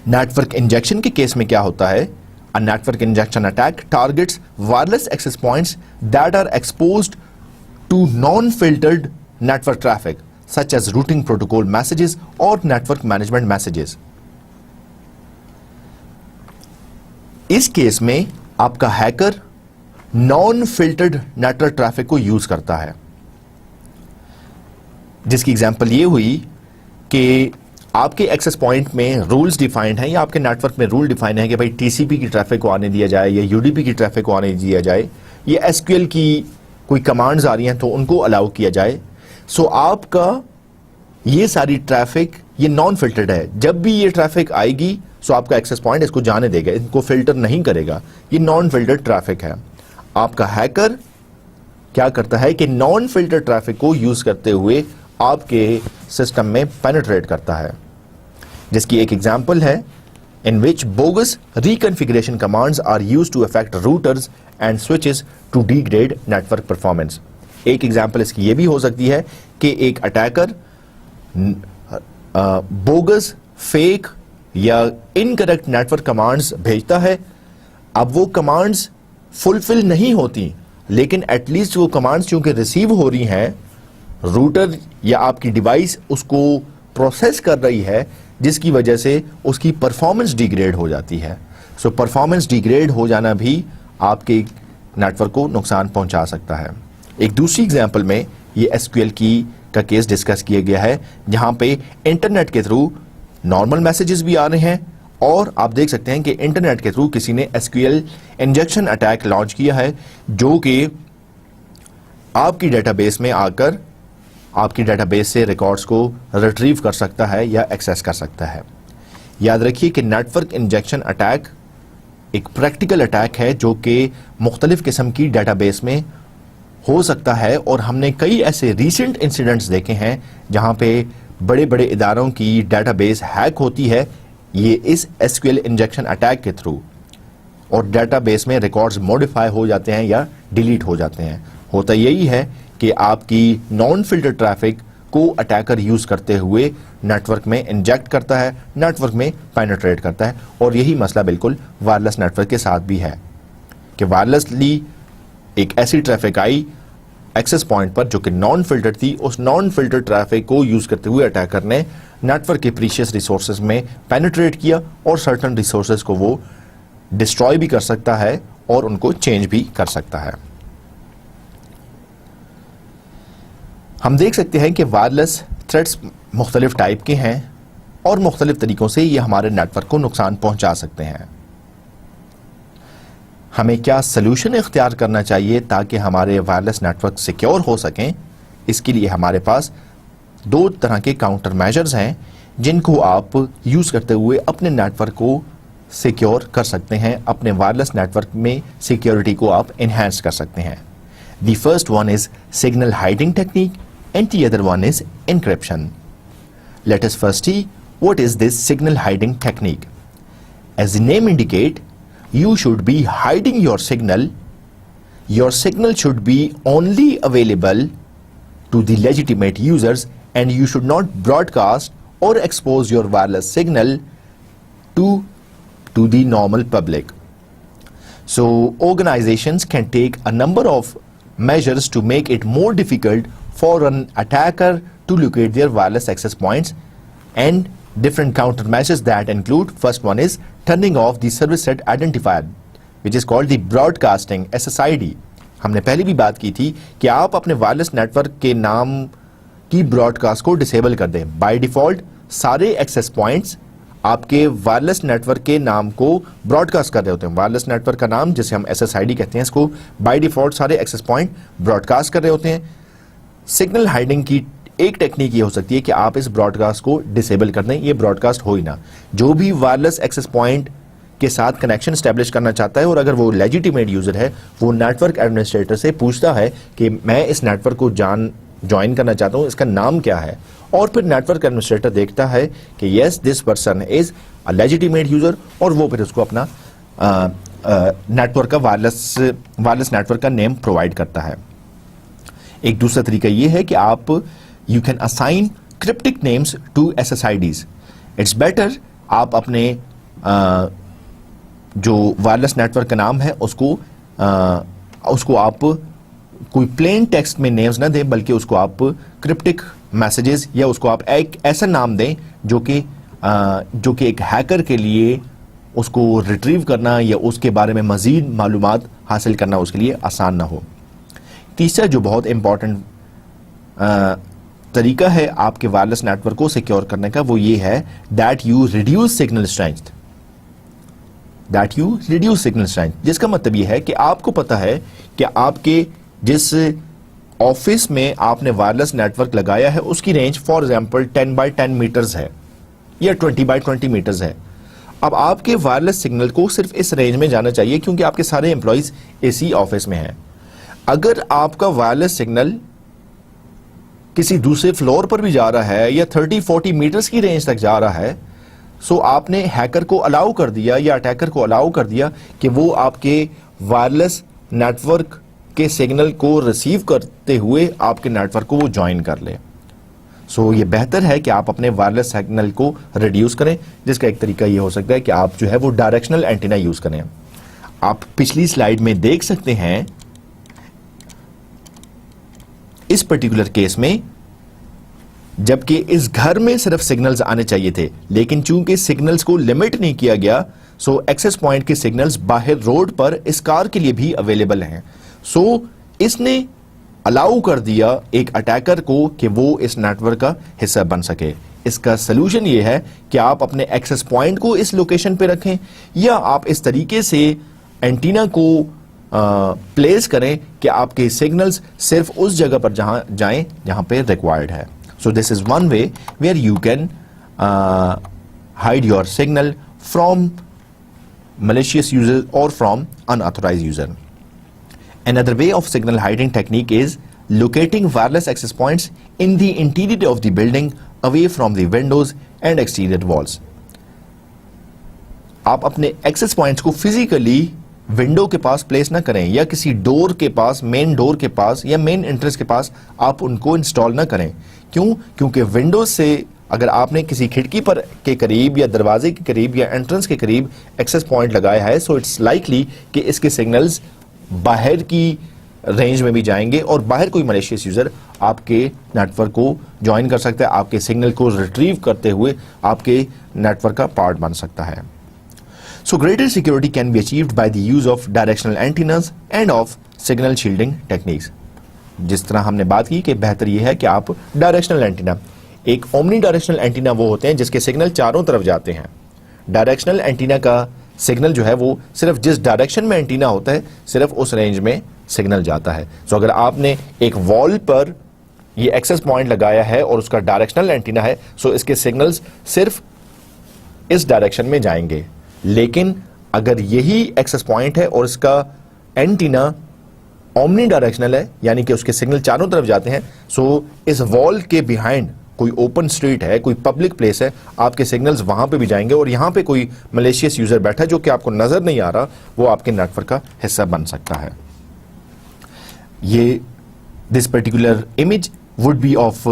نیٹورک انجیکشن کے کیس میں کیا ہوتا ہے, a network injection attack targets wireless access points that are exposed to non-filtered network traffic such as routing protocol messages or network management messages. اس کیس میں آپ کا hacker non filtered network traffic کو یوز کرتا ہے, جس کی ایگزامپل یہ ہوئی کہ آپ کے ایکسس پوائنٹ میں رولز ڈیفائنڈ ہیں, یا آپ کے نیٹ ورک میں رول ڈیفائن ہے کہ بھائی ٹی سی پی کی ٹریفک کو آنے دیا جائے, یا یو ڈی پی کی ٹریفک کو آنے دیا جائے, یا ایس کیو ایل کی کوئی کمانڈز آ رہی ہیں تو ان کو الاؤ کیا جائے. سو آپ کا یہ ساری ٹریفک یہ نان فلٹرڈ ہے. جب بھی یہ ٹریفک آئے گی سو آپ کا ایکسس پوائنٹ اس کو جانے دے گا, ان کو فلٹر نہیں کرے گا, یہ نان فلٹرڈ ٹریفک ہے. آپ کا ہیکر کیا کرتا ہے کہ نان فلٹرڈ ٹریفک کو یوز کرتے ہوئے آپ کے سسٹم میں پینیٹریٹ کرتا ہے, جس کی ایک ایگزامپل ہے in which bogus reconfiguration commands are used to affect routers and switches to degrade network performance. ایک ایگزامپل اس کی یہ بھی ہو سکتی ہے کہ ایک اٹیکر بوگس, فیک یا انکریکٹ نیٹورک کمانڈز بھیجتا ہے. اب وہ کمانڈز فلفل نہیں ہوتی, لیکن ایٹ لیسٹ وہ کمانڈز چونکہ ریسیو ہو رہی ہیں, روٹر یا آپ کی ڈیوائس اس کو پروسیس کر رہی ہے, جس کی وجہ سے اس کی پرفارمنس ڈیگریڈ ہو جاتی ہے. سو پرفارمنس ڈیگریڈ ہو جانا بھی آپ کے نیٹ ورک کو نقصان پہنچا سکتا ہے. ایک دوسری ایگزامپل میں یہ ایس کیو ایل کی کا کیس ڈسکس کیا گیا ہے, جہاں پہ انٹرنیٹ کے تھرو نارمل میسیجز بھی آ رہے ہیں, اور آپ دیکھ سکتے ہیں کہ انٹرنیٹ کے تھرو کسی نے S Q L injection attack launch کیا ہے, جو کہ آپ کی ڈیٹا بیس میں آ کر آپ کی ڈیٹا بیس سے ریکارڈز کو ریٹریو کر سکتا ہے یا ایکسیس کر سکتا ہے. یاد رکھیے کہ نیٹ ورک انجیکشن اٹیک ایک پریکٹیکل اٹیک ہے جو کہ مختلف قسم کی ڈیٹا بیس میں ہو سکتا ہے, اور ہم نے کئی ایسے ریسنٹ انسیڈنٹس دیکھے ہیں جہاں پہ بڑے بڑے اداروں کی ڈیٹا بیس ہیک ہوتی ہے یہ اس S Q L injection attack کے تھرو, اور ڈیٹا بیس میں ریکارڈز موڈیفائی ہو جاتے ہیں یا ڈیلیٹ ہو جاتے ہیں. ہوتا یہی ہے کہ آپ کی نان فلٹر ٹریفک کو اٹیکر یوز کرتے ہوئے نیٹ ورک میں انجیکٹ کرتا ہے, نیٹ ورک میں پینیٹریٹ کرتا ہے, اور یہی مسئلہ بالکل وائرلیس نیٹ ورک کے ساتھ بھی ہے کہ وائرلیسلی ایک ایسی ٹریفک آئی ایکسس پوائنٹ پر جو کہ نان فلٹر تھی, اس نان فلٹر ٹریفک کو یوز کرتے ہوئے اٹیکر نے نیٹ ورک کے پریشیس ریسورسز میں پینیٹریٹ کیا, اور سرٹن ریسورسز کو وہ ڈسٹروائے بھی کر سکتا ہے اور ان کو چینج بھی کر سکتا ہے. ہم دیکھ سکتے ہیں کہ وائرلیس تھریٹس مختلف ٹائپ کے ہیں اور مختلف طریقوں سے یہ ہمارے نیٹ ورک کو نقصان پہنچا سکتے ہیں. ہمیں کیا سلوشن اختیار کرنا چاہیے تاکہ ہمارے وائرلیس نیٹ ورک سیکیور ہو سکیں؟ اس کے لیے ہمارے پاس دو طرح کے کاؤنٹر میجرز ہیں جن کو آپ یوز کرتے ہوئے اپنے نیٹ ورک کو سیکیور کر سکتے ہیں, اپنے وائرلیس نیٹ ورک میں سیکیورٹی کو آپ انہینس کر سکتے ہیں. The first one is signal hiding technique and the other one is encryption. Let us first see what is this signal hiding technique. As the name indicate, you should be hiding your signal. Your signal should be only available to the legitimate users, and you should not broadcast or expose your wireless signal to the normal public. So organizations can take a number of measures to make it more difficult for an attacker to locate their wireless access points, and different countermeasures that include, first one is turning off the service set identifier which is called the broadcasting SSID. ہم نے پہلے بھی بات کی تھی کہ آپ اپنے وائرلیس نیٹ ورک کے نام کی براڈ کاسٹ کو ڈسیبل کر دیں. بائی ڈیفالٹ سارے ایکسیس پوائنٹس آپ کے وائرلیس نیٹ ورک کے نام کو براڈ کاسٹ کر رہے ہوتے ہیں. وائرلیس نیٹ ورک کا نام جسے ہم SSID کہتے ہیں, اس کو بائی ڈیفالٹ سارے ایکسیس پوائنٹ براڈ کاسٹ کر رہے ہوتے ہیں. سگنل ہائڈنگ کی ایک ٹیکنیک یہ ہو سکتی ہے کہ آپ اس براڈ کاسٹ کو ڈسیبل کر دیں, یہ براڈ کاسٹ ہو ہی نہ. جو بھی وائرلیس ایکسیس پوائنٹ کے ساتھ کنیکشن اسٹیبلش کرنا چاہتا ہے اور اگر وہ لیجیٹیمیٹ یوزر ہے, وہ نیٹ ورک ایڈمنسٹریٹر سے پوچھتا ہے کہ میں اس نیٹ ورک کو جوائن کرنا چاہتا ہوں, اس کا نام کیا ہے, اور پھر نیٹ ورک ایڈمنسٹریٹر دیکھتا ہے کہ yes this person is a legitimate user, اور وہ پھر اس کو اپنا نیٹ ورک کا وائرلیس نیٹ ورک کا نیم پرووائڈ کرتا ہے. ایک دوسرا طریقہ یہ ہے کہ آپ you can assign cryptic names to SSIDs. It's better آپ اپنے جو وائرلیس نیٹ ورک کا نام ہے اس کو آپ کوئی پلین ٹیکسٹ میں نیمز نہ دیں, بلکہ اس کو آپ کرپٹک میسیجز یا اس کو آپ ایک ایسا نام دیں جو کہ ایک ہیکر کے لیے اس کو ریٹریو کرنا یا اس کے بارے میں مزید معلومات حاصل کرنا اس کے لیے آسان نہ ہو. تیسرا جو بہت امپورٹنٹ طریقہ ہے آپ کے وائرلیس نیٹ ورک کو سیکیور کرنے کا, وہ یہ ہے that you reduce signal strength. جس کا مطلب یہ ہے کہ آپ کو پتا ہے کہ آپ کے جس آفس میں آپ نے وائرلیس نیٹ ورک لگایا ہے اس کی range for example 10x10 matters ہے یا 20x20 میٹرز ہے. اب آپ کے وائرلیس سگنل کو صرف اس رینج میں جانا چاہیے کیونکہ آپ کے سارے امپلائیز اسی آفس میں ہیں. اگر آپ کا وائرلیس سگنل کسی دوسرے فلور پر بھی جا رہا ہے یا 30-40 میٹرز کی رینج تک جا رہا ہے, سو آپ نے ہیکر کو الاؤ کر دیا یا اٹیکر کو الاؤ کر دیا کہ وہ آپ کے وائرلیس نیٹ ورک کے سگنل کو ریسیو کرتے ہوئے آپ کے نیٹ ورک کو وہ جوائن کر لے. سو یہ بہتر ہے کہ آپ اپنے وائرلیس سگنل کو ریڈیوس کریں, جس کا ایک طریقہ یہ ہو سکتا ہے کہ آپ جو ہے وہ ڈائریکشنل اینٹینا یوز کریں. آپ پچھلی سلائیڈ میں دیکھ سکتے ہیں اس پرٹیکولر کیس میں جبکہ اس گھر میں صرف سگنلز آنے چاہیے تھے, لیکن چونکہ سگنلز کو لمٹ نہیں کیا گیا, سو ایکسس پوائنٹ کے سگنلز باہر روڈ پر اس کار کے لیے بھی اویلیبل ہیں. سو اس نے الاؤ کر دیا ایک اٹیکر کو کہ وہ اس نیٹ ورک کا حصہ بن سکے. اس کا سلوشن یہ ہے کہ آپ اپنے ایکسس پوائنٹ کو اس لوکیشن پہ رکھیں, یا آپ اس طریقے سے اینٹینا کو پلیس کریں کہ آپ کے سگنلز صرف اس جگہ پر جائیں جہاں پہ ریکوائرڈ ہے. So this is one way where you can hide your signal from malicious user or from unauthorized user. Another way of signal hiding technique is locating wireless access points in the interior of the building away from the windows and exterior walls. آپ اپنے ایکسس پوائنٹس کو فزیکلی ونڈو کے پاس پلیس نہ کریں یا کسی ڈور کے پاس, مین ڈور کے پاس یا مین انٹرنس کے پاس آپ ان کو انسٹال نہ کریں. کیوں؟ کیونکہ ونڈوز سے اگر آپ نے کسی کھڑکی پر کے قریب یا دروازے کے قریب یا انٹرنس کے قریب ایکسس پوائنٹ لگایا ہے, سو اٹس لائکلی کہ اس کے سگنلز باہر کی رینج میں بھی جائیں گے اور باہر کوئی ملیشیس یوزر آپ کے نیٹ ورک کو جوائن کر سکتا ہے, آپ کے سگنل کو ریٹریو کرتے ہوئے آپ کے نیٹ ورک کا پارٹ بن سکتا ہے. So greater security can be achieved by the use of directional antennas and of signal shielding techniques. جس طرح ہم نے بات کی کہ بہتر یہ ہے کہ آپ ڈائریکشنل اینٹینا, ایک اومنی ڈائریکشنل اینٹینا وہ ہوتے ہیں جس کے سگنل چاروں طرف جاتے ہیں. ڈائریکشنل اینٹینا کا سگنل جو ہے وہ صرف جس ڈائریکشن میں اینٹینا ہوتا ہے صرف اس رینج میں سگنل جاتا ہے. سو اگر آپ نے ایک وال پر یہ ایکسس پوائنٹ لگایا ہے اور اس کا ڈائریکشنل اینٹینا ہے, سو اس کے سگنلز صرف اس ڈائریکشن میں جائیں گے. لیکن اگر یہی ایکسس پوائنٹ ہے اور اس کا اینٹینا اومنی ڈائریکشنل ہے, یعنی کہ اس کے سگنل چاروں طرف جاتے ہیں, سو اس وال کے بیہائنڈ کوئی اوپن اسٹریٹ ہے, کوئی پبلک پلیس ہے, آپ کے سگنلز وہاں پہ بھی جائیں گے اور یہاں پہ کوئی ملیشیس یوزر بیٹھا ہے جو کہ آپ کو نظر نہیں آ رہا, وہ آپ کے نیٹ ورک کا حصہ بن سکتا ہے. یہ this particular image would be of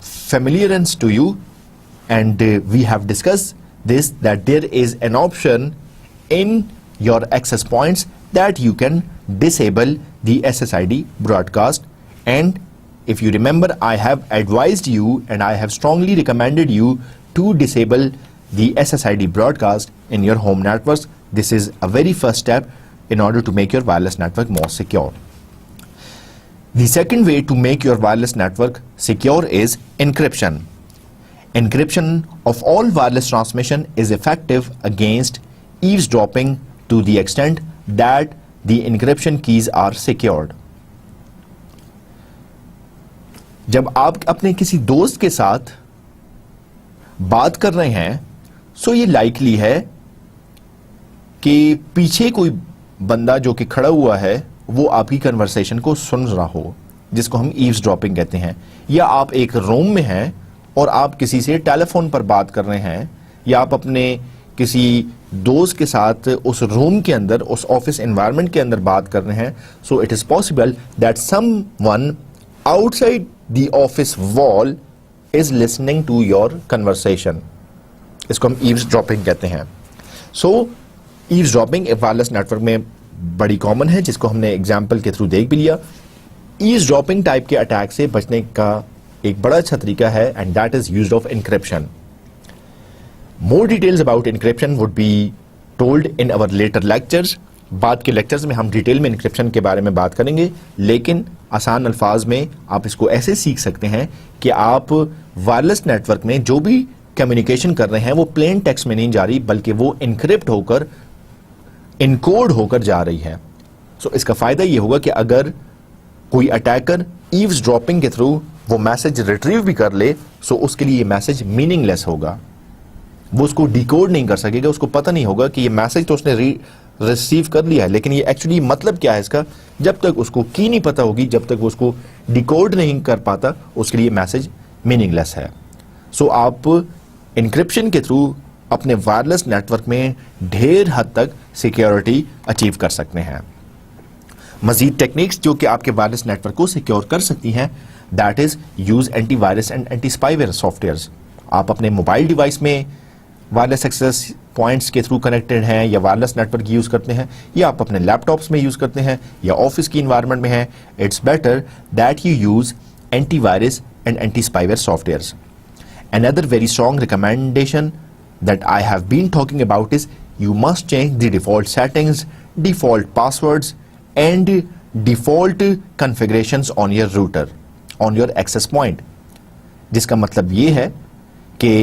familiarness to you and we have discuss this, that there is an option in your access points that you can disable the SSID broadcast. And if you remember, I have advised you and I have strongly recommended you to disable the SSID broadcast in your home networks. This is a very first step in order to make your wireless network more secure. The second way to make your wireless network secure is encryption. Encryption of all wireless transmission is effective against eavesdropping to the extent that the encryption keys are secured. جب آپ اپنے کسی دوست کے ساتھ بات کر رہے ہیں, سو یہ لائکلی ہے کہ پیچھے کوئی بندہ جو کہ کھڑا ہوا ہے وہ آپ کی کنورسیشن کو سن رہا ہو, جس کو ہم ایوز ڈراپنگ کہتے ہیں. یا آپ ایک روم میں ہیں اور آپ کسی سے ٹیلی فون پر بات کر رہے ہیں, یا آپ اپنے کسی دوست کے ساتھ اس روم کے اندر, اس آفس انوائرمنٹ کے اندر بات کر رہے ہیں, so it is possible that someone outside the office wall is listening to your conversation. اس کو ہم ایوز ڈراپنگ کہتے ہیں. So eavesdropping wireless network میں بڑی کامن ہے, جس کو ہم نے ایگزامپل کے تھرو دیکھ بھی لیا. ایوز ڈراپنگ ٹائپ کے اٹیک سے بچنے کا ایک بڑا اچھا طریقہ ہے, and that is use of encryption. More details about encryption would be told in our later lectures. بعد کے لیکچرز میں ہم ڈیٹیل میں انکرپشن کے بارے میں بات کریں گے, لیکن آسان الفاظ میں آپ اس کو ایسے سیکھ سکتے ہیں کہ آپ وائرلیس نیٹ ورک میں جو بھی کمیونیکیشن کر رہے ہیں وہ پلین ٹیکسٹ میں نہیں جا رہی, بلکہ وہ انکرپٹ ہو کر, انکوڈ ہو کر جا رہی ہے. سو اس کا فائدہ یہ ہوگا کہ اگر کوئی اٹیکر ایوز ڈراپنگ کے تھرو وہ میسج ریٹریو بھی کر لے, سو اس کے لیے یہ میسج میننگ لیس ہوگا, وہ اس کو ڈیکوڈ نہیں کر سکے گا, اس کو پتہ نہیں ہوگا کہ یہ میسج تو اس نے ریسیو کر لیا ہے, لیکن یہ ایکچولی مطلب کیا ہے اس کا. جب تک اس کو کی نہیں پتہ ہوگی, جب تک وہ اس کو ڈیکوڈ نہیں کر پاتا, اس کے لیے میسج میننگ لیس ہے. سو آپ انکرپشن کے تھرو اپنے وائرلیس نیٹ ورک میں ڈھیر حد تک سیکیورٹی اچیو کر سکتے ہیں. مزید ٹیکنیکس جو کہ آپ کے وائرلیس نیٹ ورک کو سیکیور کر سکتی ہیں, that is use antivirus and anti spyware softwares. آپ اپنے موبائل ڈیوائس میں وائرلیس ایکسیس پوائنٹس کے تھرو کنیکٹڈ ہیں یا وائرلیس نیٹ ورک یوز کرتے ہیں, یا آپ اپنے لیپ ٹاپس میں یوز کرتے ہیں یا آفس کی انوائرمنٹ میں ہیں, it's better that you use antivirus and anti spyware softwares. Another very strong recommendation that I have been talking about is you must change the default settings, default passwords and default configurations on your router, on your access point. جس کا مطلب یہ ہے کہ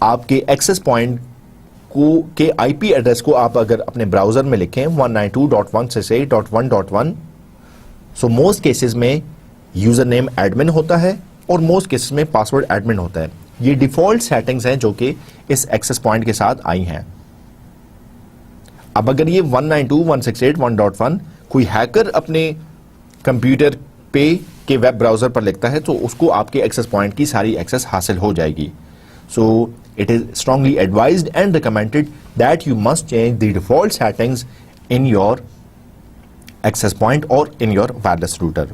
آپ کے ایکسس پوائنٹ کے آئی پی ایڈریس کو آپ اگر اپنے براؤزر میں لکھیں 192.168.1.1, سو موسٹ کیسز میں یوزر نیم ایڈمن ہوتا ہے اور موسٹ کیسز میں پاسورڈ ایڈمن ہوتا ہے. یہ ڈیفالٹ سیٹنگز ہیں جو کہ اس ایکسس پوائنٹ کے ساتھ آئی ہیں. اب اگر یہ 192.168.1.1 کوئی ہیکر اپنے کمپیوٹر پہ کے ویب براؤزر پر لکھتا ہے تو اس کو آپ کے ایکسس پوائنٹ کی ساری ایکسس حاصل ہو جائے گی. سو it is strongly advised and recommended that you must change the default settings in your access point or in your wireless router.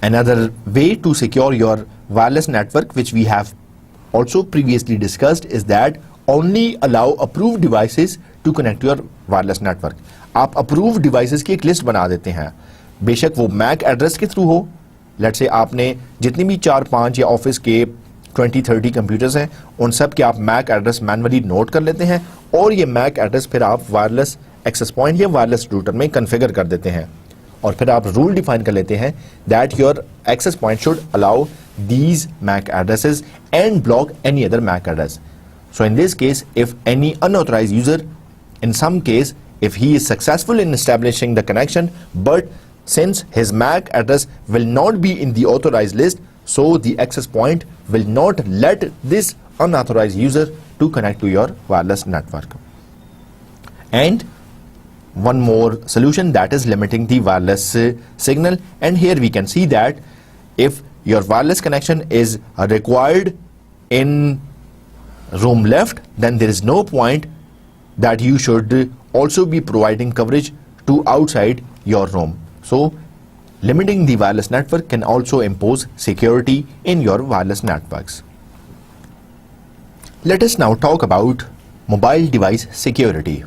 Another way to secure your wireless network, which we have also previously discussed, is that only allow approved devices to connect to your wireless network. آپ approved devices کی ایک لسٹ بنا دیتے ہیں, بے شک وہ میک ایڈریس کے تھرو ہو. لیٹ سے آپ نے جتنی بھی 4-5 یا آفس کے 20-30 کمپیوٹرز ہیں ان سب کے آپ میک ایڈریس مینولی نوٹ کر لیتے ہیں اور یہ میک ایڈریس پھر آپ وائرلیس ایکسس پوائنٹ یا وائرلیس روٹر میں کنفیگر کر دیتے ہیں اور پھر آپ رول ڈیفائن کر لیتے ہیں that your access point should allow these MAC addresses and block any other MAC address. So in this case if any unauthorized user, in some case if he is successful in establishing the connection, but since his MAC address will not be in the authorized list, so the access point will not let this unauthorized user to connect to your wireless network. And one more solution, that is limiting the wireless signal. And here we can see that if your wireless connection is required in room left, then there is no point that you should also be providing coverage to outside your room. So limiting the wireless network can also impose security in your wireless networks. Let us now talk about mobile device security.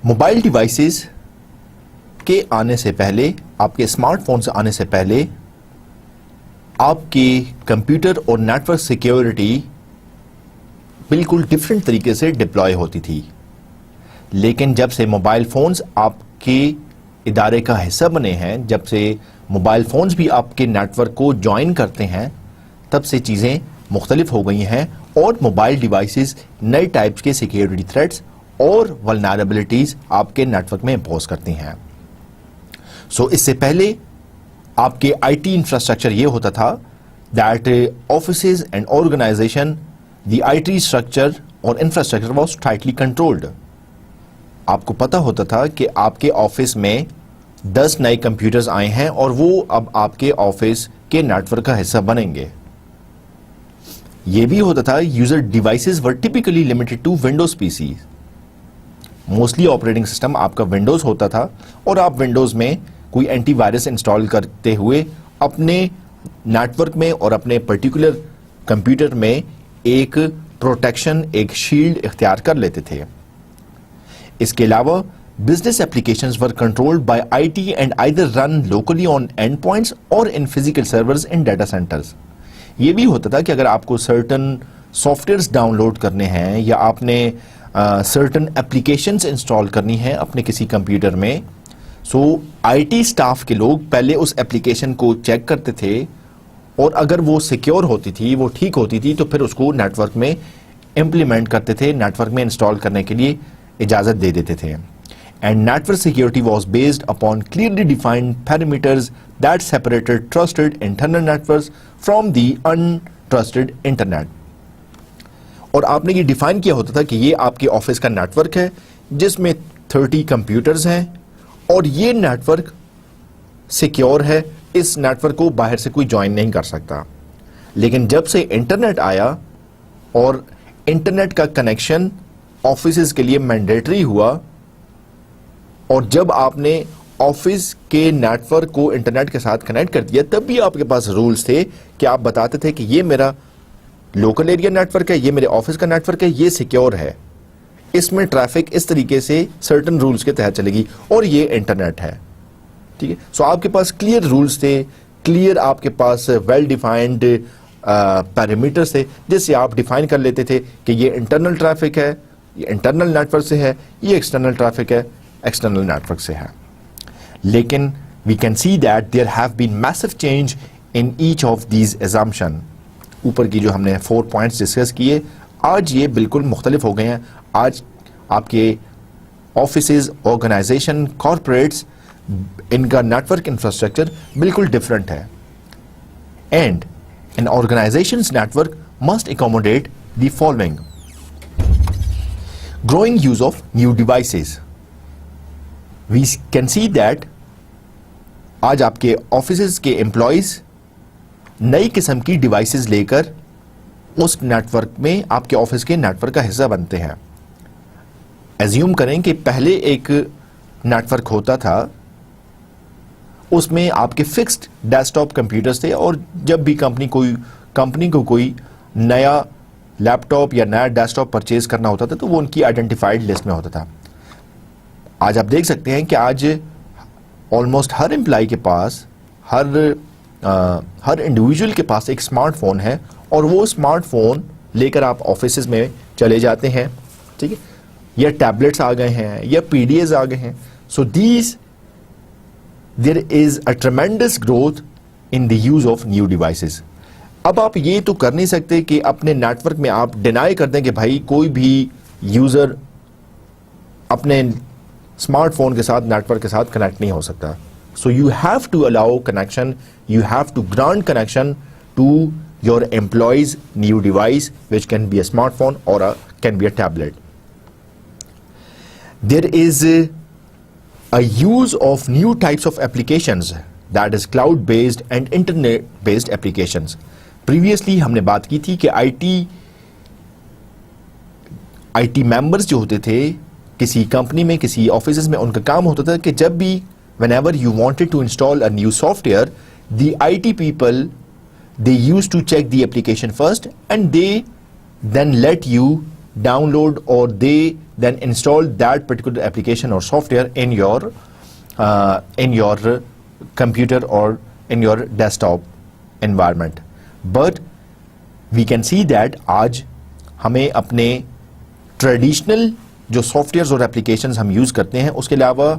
Mobile devices کے آنے سے پہلے, آپ کے اسمارٹ فون سے آنے سے پہلے, آپ کے کمپیوٹر اور نیٹورک سیکیورٹی بالکل ڈفرینٹ طریقے سے ڈپلوائے ہوتی تھی. لیکن جب سے موبائل فونز آپ کے ادارے کا حصہ بنے ہیں, جب سے موبائل فونز بھی آپ کے نیٹ ورک کو جوائن کرتے ہیں, تب سے چیزیں مختلف ہو گئی ہیں اور موبائل ڈیوائسز نئے ٹائپس کے سیکیورٹی تھریٹس اور ولنریبلٹیز آپ کے نیٹ ورک میں امپوز کرتی ہیں. سو اس سے پہلے آپ کے آئی ٹی انفراسٹرکچر یہ ہوتا تھا that offices and organization, the IT ٹی اسٹرکچر اور انفراسٹرکچر واز ٹائٹلی کنٹرولڈ. آپ کو پتا ہوتا تھا کہ آپ کے آفس میں 10 نئے کمپیوٹرز آئے ہیں اور وہ اب آپ کے آفس کے نیٹ ورک کا حصہ بنیں گے. یہ بھی ہوتا تھا user devices were typically limited to Windows P C. Mostly operating system آپ کا ونڈوز ہوتا تھا اور آپ ونڈوز میں کوئی اینٹی وائرس انسٹال کرتے ہوئے اپنے نیٹ ورک میں اور اپنے پرٹیکولر کمپیوٹر میں ایک پروٹیکشن, ایک شیلڈ اختیار کر لیتے تھے. اس کے علاوہ business applications were controlled by I T and either run locally on endpoints or in physical servers in data centres. یہ بھی ہوتا تھا کہ اگر آپ کو certain softwares download کرنے ہیں یا آپ نے سرٹن اپلیکیشنز انسٹال کرنی ہیں اپنے کسی کمپیوٹر میں, سو آئی ٹی اسٹاف کے لوگ پہلے اس اپلیکیشن کو چیک کرتے تھے اور اگر وہ سیکیور ہوتی تھی, وہ ٹھیک ہوتی تھی, تو پھر اس کو نیٹ ورک میں امپلیمنٹ کرتے تھے, نیٹ ورک میں انسٹال کرنے کے لیے اجازت دے دیتے تھے. And network security was based upon clearly defined parameters that separated trusted internal networks from the interested internet. اور آپ نے یہ ڈیفائن کیا ہوتا تھا کہ یہ آپ کے آفس کا نیٹ ورک ہے جس میں 30 کمپیوٹرز ہیں اور یہ نیٹ ورک سیکیور ہے, اس نیٹ ورک کو باہر سے کوئی جوائن نہیں کر سکتا. لیکن جب سے انٹرنیٹ آیا اور انٹرنیٹ کا کنیکشن آفیسز کے لیے مینڈیٹری ہوا اور جب آپ نے آفس کے نیٹ ورک کو انٹرنیٹ کے ساتھ کنیکٹ کر دیا, تب بھی آپ کے پاس رولز تھے کہ آپ بتاتے تھے کہ یہ میرا لوکل ایریا نیٹ ورک ہے, یہ میرے آفس کا نیٹ ورک ہے, یہ سیکیور ہے, اس میں ٹریفک اس طریقے سے سرٹن رولز کے تحت چلے گی اور یہ انٹرنیٹ ہے. ٹھیک ہے, سو آپ کے پاس کلیئر رولز تھے, کلیئر آپ کے پاس ویل ڈیفائنڈ پیرامیٹرز تھے جس سے آپ ڈیفائن کر لیتے تھے کہ یہ انٹرنل ٹریفک ہے, یہ انٹرنل نیٹ ورک سے ہے, یہ ایکسٹرنل ٹریفک ہے, ایکسٹرنل نیٹ ورک سے ہے. لیکن we can see that there have been massive change in each of these assumption. اوپر کی جو ہم نے 4 پوائنٹس ڈسکس کیے آج یہ بالکل مختلف ہو گئے ہیں. آج آپ کے آفیسز, آرگنائزیشن, کارپوریٹس, ان کا نیٹورک انفراسٹرکچر بالکل ڈفرینٹ ہے. And an organization's network must accommodate the following: growing use of new devices. We can see that آج آپ کے آفیسز کے امپلائیز نئی قسم کی ڈیوائسز لے کر اس نیٹورک میں آپ کے آفس کے نیٹورک کا حصہ بنتے ہیں. ایزیوم کریں کہ پہلے ایک نیٹورک ہوتا تھا, اس میں آپ کے فکسڈ ڈیسک ٹاپ کمپیوٹرز تھے, اور جب بھی کمپنی کو کوئی نیا لیپ ٹاپ یا نیا ڈیسک ٹاپ پرچیز کرنا ہوتا تھا تو وہ ان کی آئیڈینٹیفائڈ لسٹ میں ہوتا تھا. آج آپ دیکھ سکتے ہیں کہ آج آلموسٹ ہر امپلائی کے پاس, ہر انڈیویجول کے پاس ایک اسمارٹ فون ہے, اور وہ اسمارٹ فون لے کر آپ آفیسز میں چلے جاتے ہیں, ٹھیک ہے, یا ٹیبلٹس آ گئے ہیں یا PDAs آ گئے ہیں. سو there is a tremendous growth in the use of new devices. اب آپ یہ تو کر نہیں سکتے کہ اپنے نیٹورک میں آپ ڈینائی کر دیں کہ بھائی کوئی بھی یوزر اپنے اسمارٹ فون کے ساتھ نیٹورک کے ساتھ کنیکٹ نہیں ہو سکتا. So you have to allow connection, you have to grant connection to your employees new device which can be a smartphone or can be a tablet. There is a use of new types of applications, that is cloud based and internet based applications. Previously ہم نے بات کی تھی کہ آئی ٹی ممبرز جو ہوتے تھے کسی کمپنی میں, کسی آفیسز میں, ان کا کام ہوتا تھا کہ جب بھی whenever you wanted to install a new software, the IT people, they used to check the application first and they then let you download or they then install that particular application or software in your computer or in your desktop environment. But we can see that آج ہمیں اپنے ٹریڈیشنل جو سافٹ ویئرز اور اپلیکیشنز ہم یوز کرتے ہیں اس کے علاوہ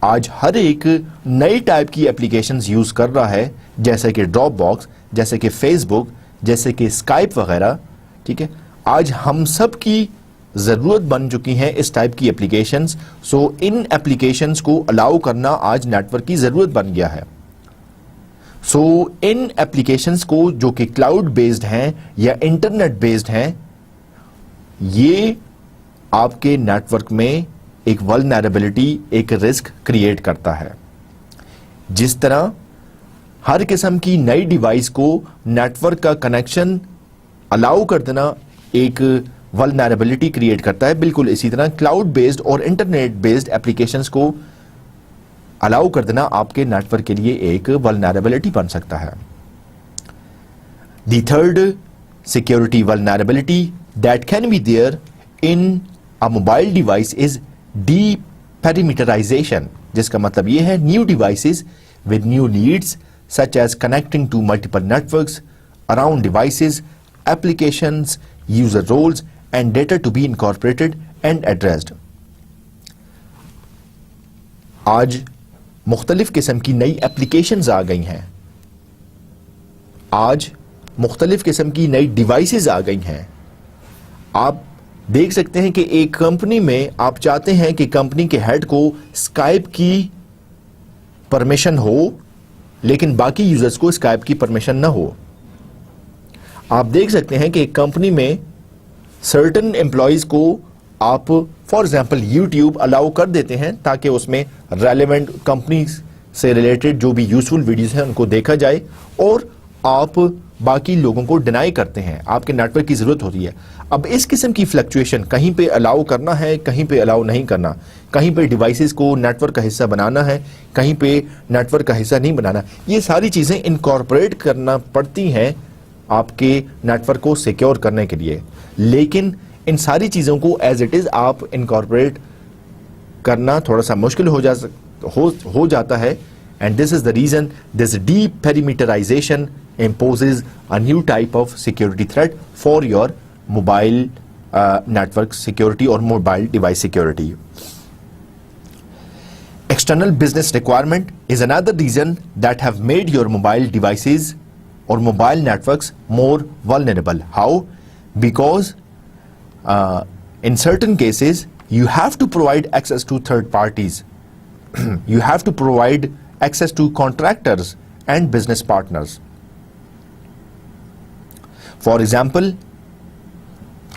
آج ہر ایک نئی ٹائپ کی اپلیکیشنز یوز کر رہا ہے, جیسے کہ ڈراپ باکس, جیسے کہ فیس بک, جیسے کہ اسکائپ وغیرہ, ٹھیک ہے. آج ہم سب کی ضرورت بن چکی ہیں اس ٹائپ کی اپلیکیشنز. سو ان اپلیکیشنز کو الاؤ کرنا آج نیٹورک کی ضرورت بن گیا ہے. سو ان اپلیکیشنز کو جو کہ کلاؤڈ بیسڈ ہیں یا انٹرنیٹ بیسڈ ہیں, یہ آپ کے نیٹورک میں ایک ولنریبلٹی, ایک رسک کریٹ کرتا ہے. جس طرح ہر قسم کی نئی ڈیوائس کو نیٹورک کا کنیکشن الاؤ کر دینا ایک ولنریبلٹی کریٹ کرتا ہے, بالکل اسی طرح کلاؤڈ بیسڈ اور انٹرنیٹ بیسڈ اپلیکیشنز کو الاؤ کر دینا آپ کے نیٹورک کے لیے ایک ولنریبلٹی بن سکتا ہے. The third security vulnerability that can be there in a mobile device is deperimeterisation, جس کا مطلب یہ ہے new devices with new needs such as connecting to multiple networks around devices, applications, user roles and data to be incorporated and addressed. آج مختلف قسم کی نئی اپلیکیشنز آ گئی ہیں, آج مختلف قسم کی نئی ڈیوائسز آ گئی ہیں. آپ دیکھ سکتے ہیں کہ ایک کمپنی میں آپ چاہتے ہیں کہ کمپنی کے ہیڈ کو اسکائپ کی پرمیشن ہو لیکن باقی یوزرز کو اسکائپ کی پرمیشن نہ ہو. آپ دیکھ سکتے ہیں کہ ایک کمپنی میں سرٹن امپلائیز کو آپ فار ایگزامپل یوٹیوب الاؤ کر دیتے ہیں تاکہ اس میں ریلیونٹ کمپنی سے ریلیٹڈ جو بھی یوزفل ویڈیوز ہیں ان کو دیکھا جائے, اور آپ باقی لوگوں کو ڈینائی کرتے ہیں. آپ کے نیٹورک کی ضرورت ہوتی ہے. اب اس قسم کی فلکچویشن, کہیں پہ الاؤ کرنا ہے, کہیں پہ الاؤ نہیں کرنا, کہیں پہ ڈیوائسز کو نیٹورک کا حصہ بنانا ہے, کہیں پہ نیٹورک کا حصہ نہیں بنانا, یہ ساری چیزیں انکارپوریٹ کرنا پڑتی ہیں آپ کے نیٹورک کو سیکیور کرنے کے لیے. لیکن ان ساری چیزوں کو ایز اٹ از آپ انکارپوریٹ کرنا تھوڑا سا مشکل ہو جاتا ہے. And this is the reason this deperimeterisation imposes a new type of security threat for your mobile network security or mobile device security. External business requirement is another reason that have made your mobile devices or mobile networks more vulnerable. How? Because in certain cases, you have to provide access to third parties. You have to provide access to contractors and business partners. For example,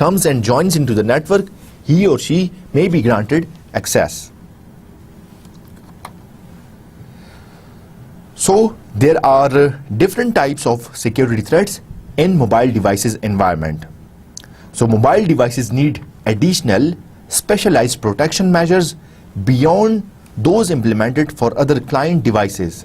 comes and joins into the network, he or she may be granted access. So there are different types of security threats in mobile devices environment. So mobile devices need additional specialized protection measures beyond those implemented for other client devices.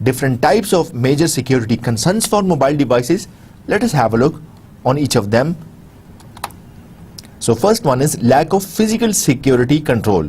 different types of major security concerns for mobile devices? Let us have a look on each of them. So first one is lack of physical security control.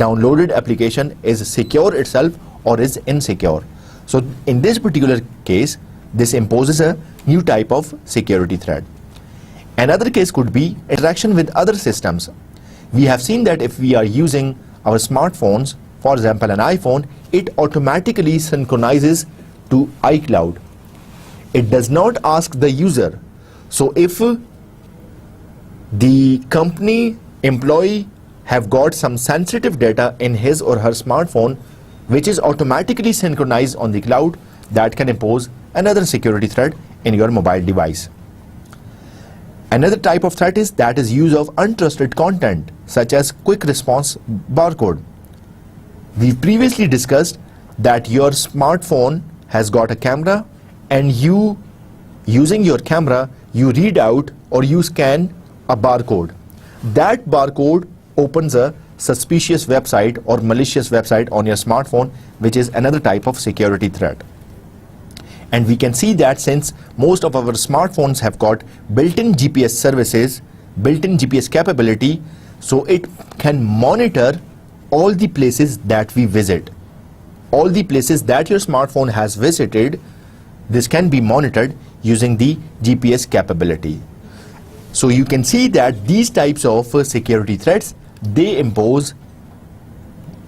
downloaded application is secure itself or is insecure. So in this particular case, this imposes a new type of security threat. Another case could be interaction with other systems. We have seen that if we are using our smartphones, for example an iPhone, it automatically synchronizes to iCloud. It does not ask the user. So if the company employee have got some sensitive data in his or her smartphone which is automatically synchronized on the cloud, that can impose another security threat in your mobile device. Another type of threat is that is use of untrusted content such as quick response barcode. We previously discussed that your smartphone has got a camera and you, using your camera, you read out or you scan a barcode. That barcode opens a suspicious website or malicious website on your smartphone, which is another type of security threat. And we can see that since most of our smartphones have got built-in GPS services, built-in GPS capability, so it can monitor all the places that we visit. All the places that your smartphone has visited, this can be monitored using the GPS capability. So you can see that these types of security threats, they impose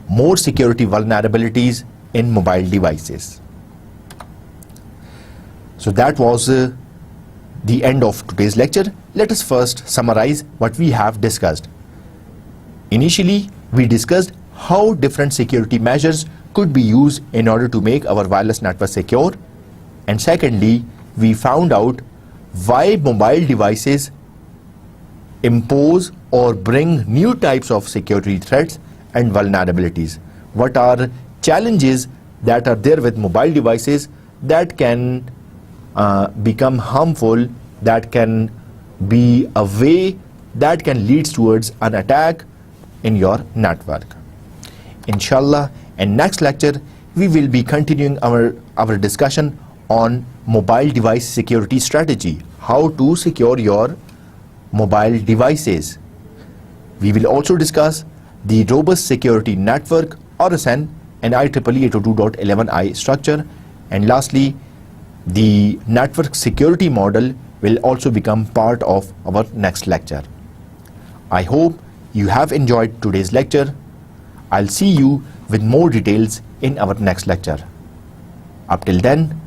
more security vulnerabilities in mobile devices. So that was the end of today's lecture. Let us first summarize what we have discussed. Initially, we discussed how different security measures could be used in order to make our wireless network secure. And secondly, we found out why mobile devices impose or bring new types of security threats and vulnerabilities. What are challenges that are there with mobile devices that can become harmful, that can be a way that can lead towards an attack in your network. Inshallah, in next lecture, we will be continuing our discussion on mobile device security strategy, how to secure your mobile devices. We will also discuss the robust security network RSN and IEEE 802.11i structure, and lastly, the network security model will also become part of our next lecture. I hope you have enjoyed today's lecture. I'll see you with more details in our next lecture. Up till then,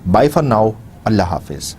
bye for now. Allah Hafiz.